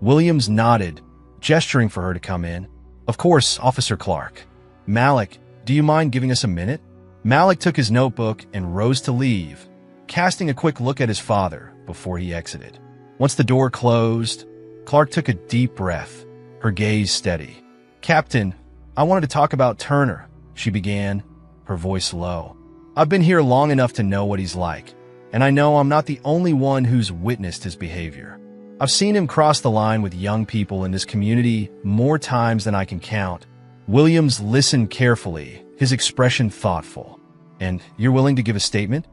Williams nodded, gesturing for her to come in. "Of course, Officer Clark. Malik, do you mind giving us a minute?" Malik took his notebook and rose to leave, casting a quick look at his father before he exited. Once the door closed, Clark took a deep breath, her gaze steady. "Captain, I wanted to talk about Turner," she began, her voice low. "I've been here long enough to know what he's like, and I know I'm not the only one who's witnessed his behavior. I've seen him cross the line with young people in this community more times than I can count." Williams listened carefully, his expression thoughtful. "And you're willing to give a statement?"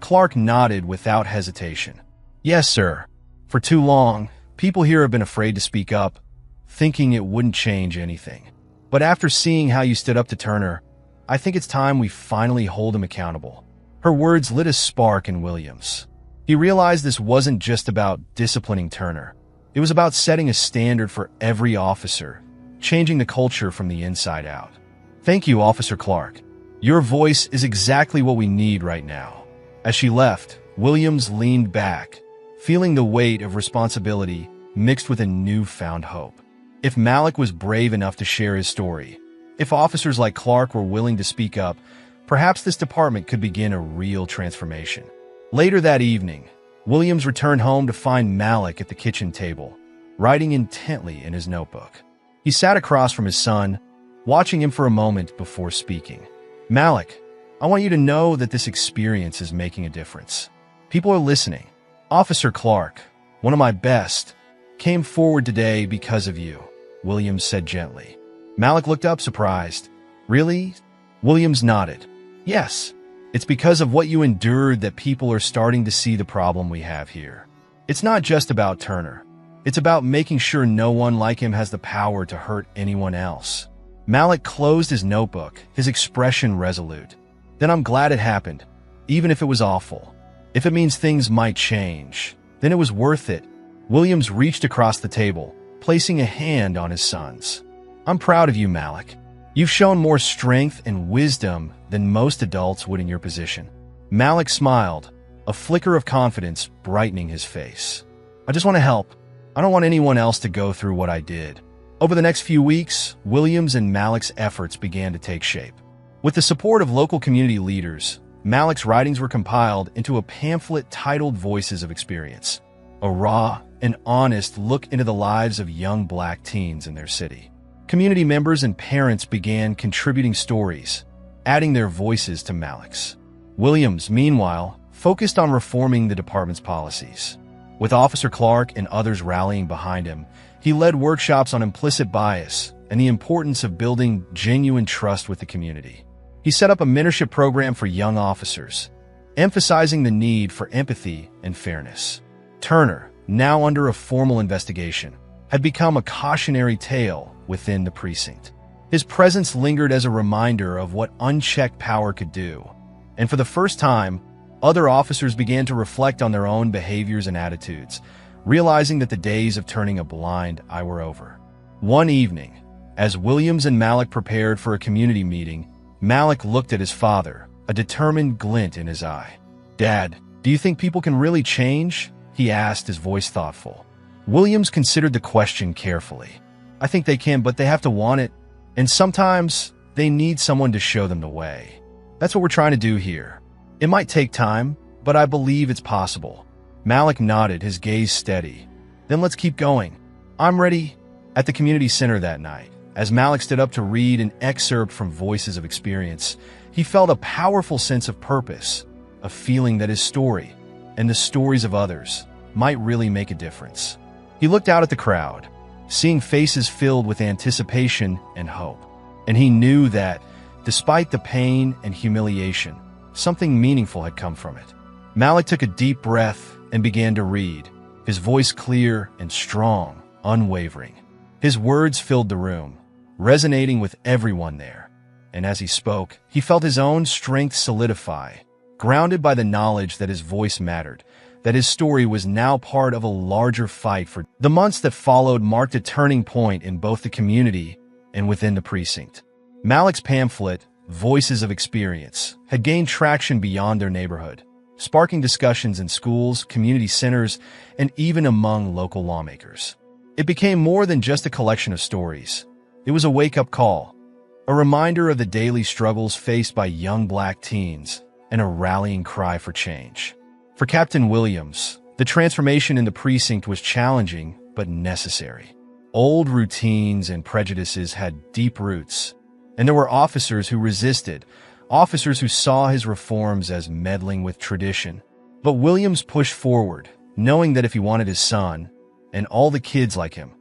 Clark nodded without hesitation. "Yes, sir. For too long, people here have been afraid to speak up, thinking it wouldn't change anything. But after seeing how you stood up to Turner, I think it's time we finally hold him accountable." Her words lit a spark in Williams. He realized this wasn't just about disciplining Turner. It was about setting a standard for every officer, changing the culture from the inside out. "Thank you, Officer Clark. Your voice is exactly what we need right now." As she left, Williams leaned back, feeling the weight of responsibility mixed with a newfound hope. If Malik was brave enough to share his story, If officers like Clark were willing to speak up, perhaps this department could begin a real transformation. Later that evening, Williams returned home to find Malik at the kitchen table, writing intently in his notebook. He sat across from his son, watching him for a moment before speaking. "Malik, I want you to know that this experience is making a difference. People are listening. Officer Clark, one of my best, came forward today because of you," Williams said gently. Malik looked up surprised. "Really?" Williams nodded. "Yes, it's because of what you endured that people are starting to see the problem we have here. It's not just about Turner. It's about making sure no one like him has the power to hurt anyone else." Malik closed his notebook, his expression resolute. "Then I'm glad it happened, even if it was awful. If it means things might change, then it was worth it." Williams reached across the table, placing a hand on his son's. "I'm proud of you, Malik. You've shown more strength and wisdom than most adults would in your position." Malik smiled, a flicker of confidence brightening his face. "I just want to help. I don't want anyone else to go through what I did." Over the next few weeks, Williams and Malik's efforts began to take shape. With the support of local community leaders, Malik's writings were compiled into a pamphlet titled Voices of Experience, a raw and honest look into the lives of young black teens in their city. Community members and parents began contributing stories, adding their voices to Malik's. Williams, meanwhile, focused on reforming the department's policies. With Officer Clark and others rallying behind him, he led workshops on implicit bias and the importance of building genuine trust with the community. He set up a mentorship program for young officers, emphasizing the need for empathy and fairness. Turner, now under a formal investigation, had become a cautionary tale within the precinct. His presence lingered as a reminder of what unchecked power could do, and for the first time, other officers began to reflect on their own behaviors and attitudes, realizing that the days of turning a blind eye were over. One evening, as Williams and Malik prepared for a community meeting, Malik looked at his father, a determined glint in his eye. "Dad, do you think people can really change?" he asked, his voice thoughtful. Williams considered the question carefully. "I think they can, but they have to want it, and sometimes they need someone to show them the way. That's what we're trying to do here. It might take time, but I believe it's possible." Malik nodded, his gaze steady. "Then let's keep going. I'm ready." At the community center that night, as Malik stood up to read an excerpt from Voices of Experience, he felt a powerful sense of purpose, a feeling that his story, and the stories of others, might really make a difference. He looked out at the crowd, seeing faces filled with anticipation and hope, and he knew that, despite the pain and humiliation, something meaningful had come from it. Malik took a deep breath and began to read, his voice clear and strong, unwavering. His words filled the room, resonating with everyone there, and as he spoke, he felt his own strength solidify, grounded by the knowledge that his voice mattered, that his story was now part of a larger fight for. The months that followed marked a turning point in both the community and within the precinct. Malik's pamphlet, Voices of Experience, had gained traction beyond their neighborhood, sparking discussions in schools, community centers, and even among local lawmakers. It became more than just a collection of stories. It was a wake-up call, a reminder of the daily struggles faced by young black teens, and a rallying cry for change. For Captain Williams, the transformation in the precinct was challenging but necessary. Old routines and prejudices had deep roots, and there were officers who resisted, officers who saw his reforms as meddling with tradition. But Williams pushed forward, knowing that if he wanted his son, and all the kids like him,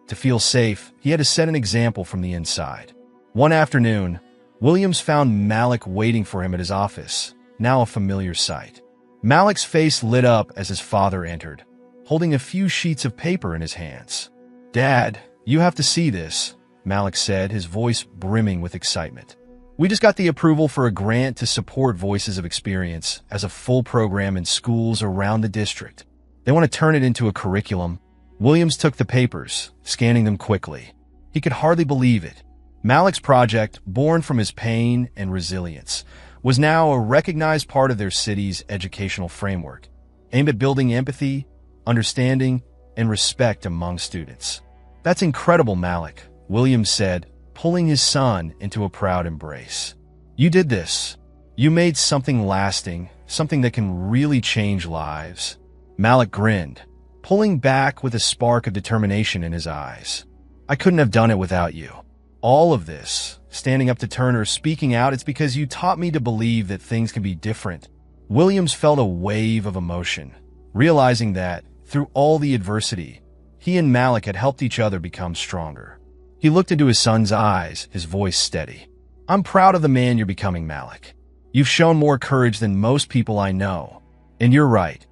to feel safe, he had to set an example from the inside. One afternoon, Williams found Malik waiting for him at his office, now a familiar sight. Malik's face lit up as his father entered, holding a few sheets of paper in his hands. "Dad, you have to see this," Malik said, his voice brimming with excitement. "We just got the approval for a grant to support Voices of Experience as a full program in schools around the district. They want to turn it into a curriculum." Williams took the papers, scanning them quickly. He could hardly believe it. Malik's project, born from his pain and resilience, was now a recognized part of their city's educational framework, aimed at building empathy, understanding, and respect among students. "That's incredible, Malik," Williams said, pulling his son into a proud embrace. "You did this. You made something lasting, something that can really change lives." Malik grinned, pulling back with a spark of determination in his eyes. "I couldn't have done it without you. All of this, standing up to Turner, speaking out, it's because you taught me to believe that things can be different." Williams felt a wave of emotion, realizing that, through all the adversity, he and Malik had helped each other become stronger. He looked into his son's eyes, his voice steady. "I'm proud of the man you're becoming, Malik. You've shown more courage than most people I know. And you're right.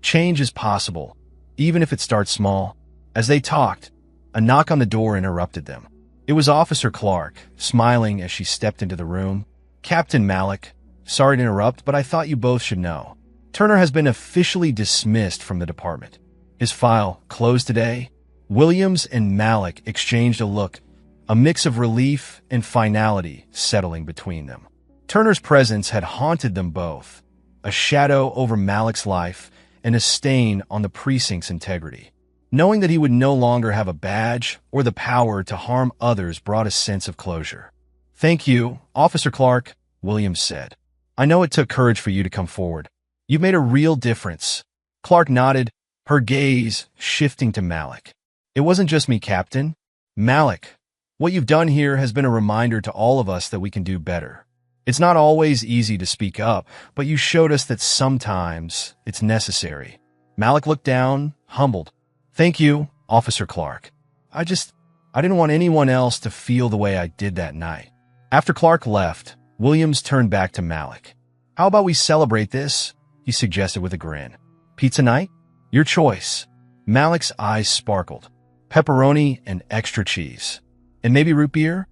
Change is possible, even if it starts small." As they talked, a knock on the door interrupted them. It was Officer Clark, smiling as she stepped into the room. "Captain Malik, sorry to interrupt, but I thought you both should know. Turner has been officially dismissed from the department. His file closed today." Williams and Malik exchanged a look, a mix of relief and finality settling between them. Turner's presence had haunted them both, a shadow over Malik's life and a stain on the precinct's integrity. Knowing that he would no longer have a badge or the power to harm others brought a sense of closure. "Thank you, Officer Clark," Williams said. "I know it took courage for you to come forward. You've made a real difference." Clark nodded, her gaze shifting to Malik. "It wasn't just me, Captain. Malik, what you've done here has been a reminder to all of us that we can do better. It's not always easy to speak up, but you showed us that sometimes it's necessary." Malik looked down, humbled. "Thank you, Officer Clark. I didn't want anyone else to feel the way I did that night." After Clark left, Williams turned back to Malik. "How about we celebrate this?" he suggested with a grin. "Pizza night? Your choice." Malik's eyes sparkled. "Pepperoni and extra cheese. And maybe root beer?"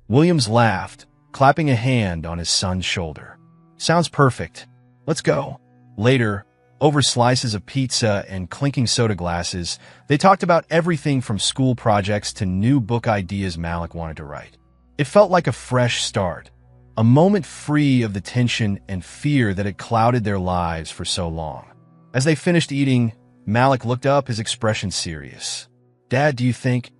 Williams laughed, clapping a hand on his son's shoulder. "Sounds perfect. Let's go." Later, over slices of pizza and clinking soda glasses, they talked about everything from school projects to new book ideas Malik wanted to write. It felt like a fresh start, a moment free of the tension and fear that had clouded their lives for so long. As they finished eating, Malik looked up, his expression serious. "Dad, do you think...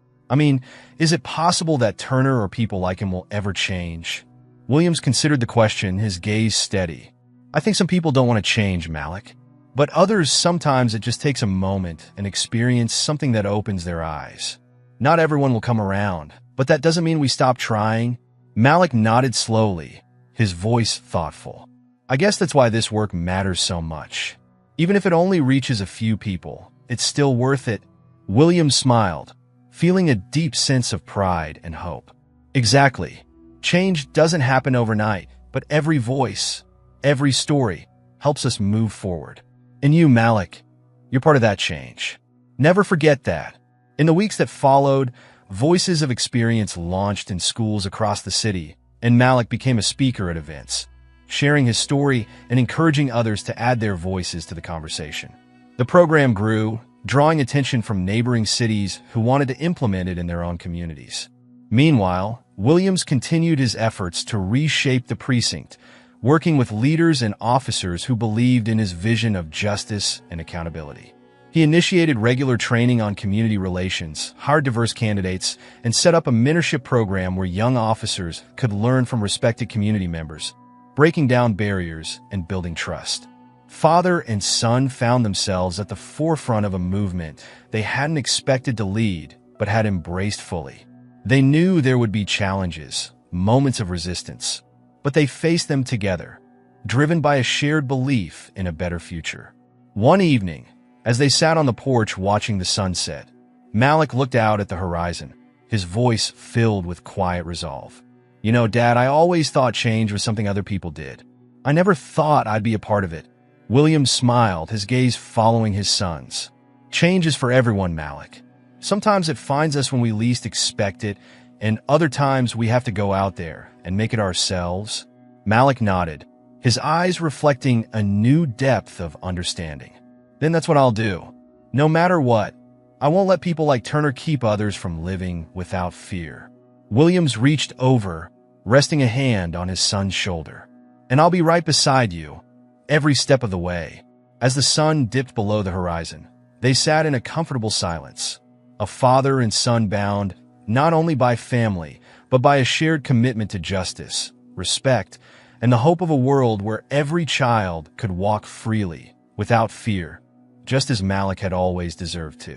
is it possible that Turner or people like him will ever change?" Williams considered the question, his gaze steady. "I think some people don't want to change, Malik. But others, sometimes it just takes a moment, an experience, something that opens their eyes. Not everyone will come around, but that doesn't mean we stop trying." Malik nodded slowly, his voice thoughtful. "I guess that's why this work matters so much. Even if it only reaches a few people, it's still worth it." Williams smiled, feeling a deep sense of pride and hope. "Exactly. Change doesn't happen overnight, but every voice, every story, helps us move forward. And you, Malik, you're part of that change. Never forget that." In the weeks that followed, Voices of Experience launched in schools across the city, and Malik became a speaker at events, sharing his story and encouraging others to add their voices to the conversation. The program grew, drawing attention from neighboring cities who wanted to implement it in their own communities. Meanwhile, Williams continued his efforts to reshape the precinct, working with leaders and officers who believed in his vision of justice and accountability. He initiated regular training on community relations, hired diverse candidates, and set up a mentorship program where young officers could learn from respected community members, breaking down barriers and building trust. Father and son found themselves at the forefront of a movement they hadn't expected to lead, but had embraced fully. They knew there would be challenges, moments of resistance, but they faced them together, driven by a shared belief in a better future. One evening, as they sat on the porch watching the sunset, Malik looked out at the horizon, his voice filled with quiet resolve. "You know, Dad, I always thought change was something other people did. I never thought I'd be a part of it." Williams smiled, his gaze following his son's. "Change is for everyone, Malik. Sometimes it finds us when we least expect it, and other times we have to go out there and make it ourselves." Malik nodded, his eyes reflecting a new depth of understanding. "Then that's what I'll do. No matter what, I won't let people like Turner keep others from living without fear." Williams reached over, resting a hand on his son's shoulder. "And I'll be right beside you, every step of the way." As the sun dipped below the horizon, they sat in a comfortable silence, a father and son bound not only by family, but by a shared commitment to justice, respect, and the hope of a world where every child could walk freely, without fear, just as Malik had always deserved to.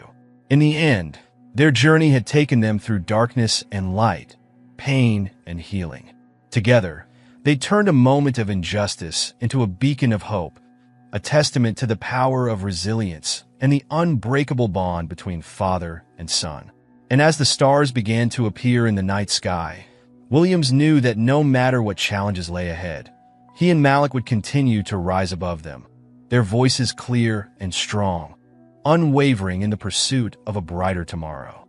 In the end, their journey had taken them through darkness and light, pain and healing. Together, they turned a moment of injustice into a beacon of hope, a testament to the power of resilience and the unbreakable bond between father and son. And as the stars began to appear in the night sky, Williams knew that no matter what challenges lay ahead, he and Malik would continue to rise above them, their voices clear and strong, unwavering in the pursuit of a brighter tomorrow.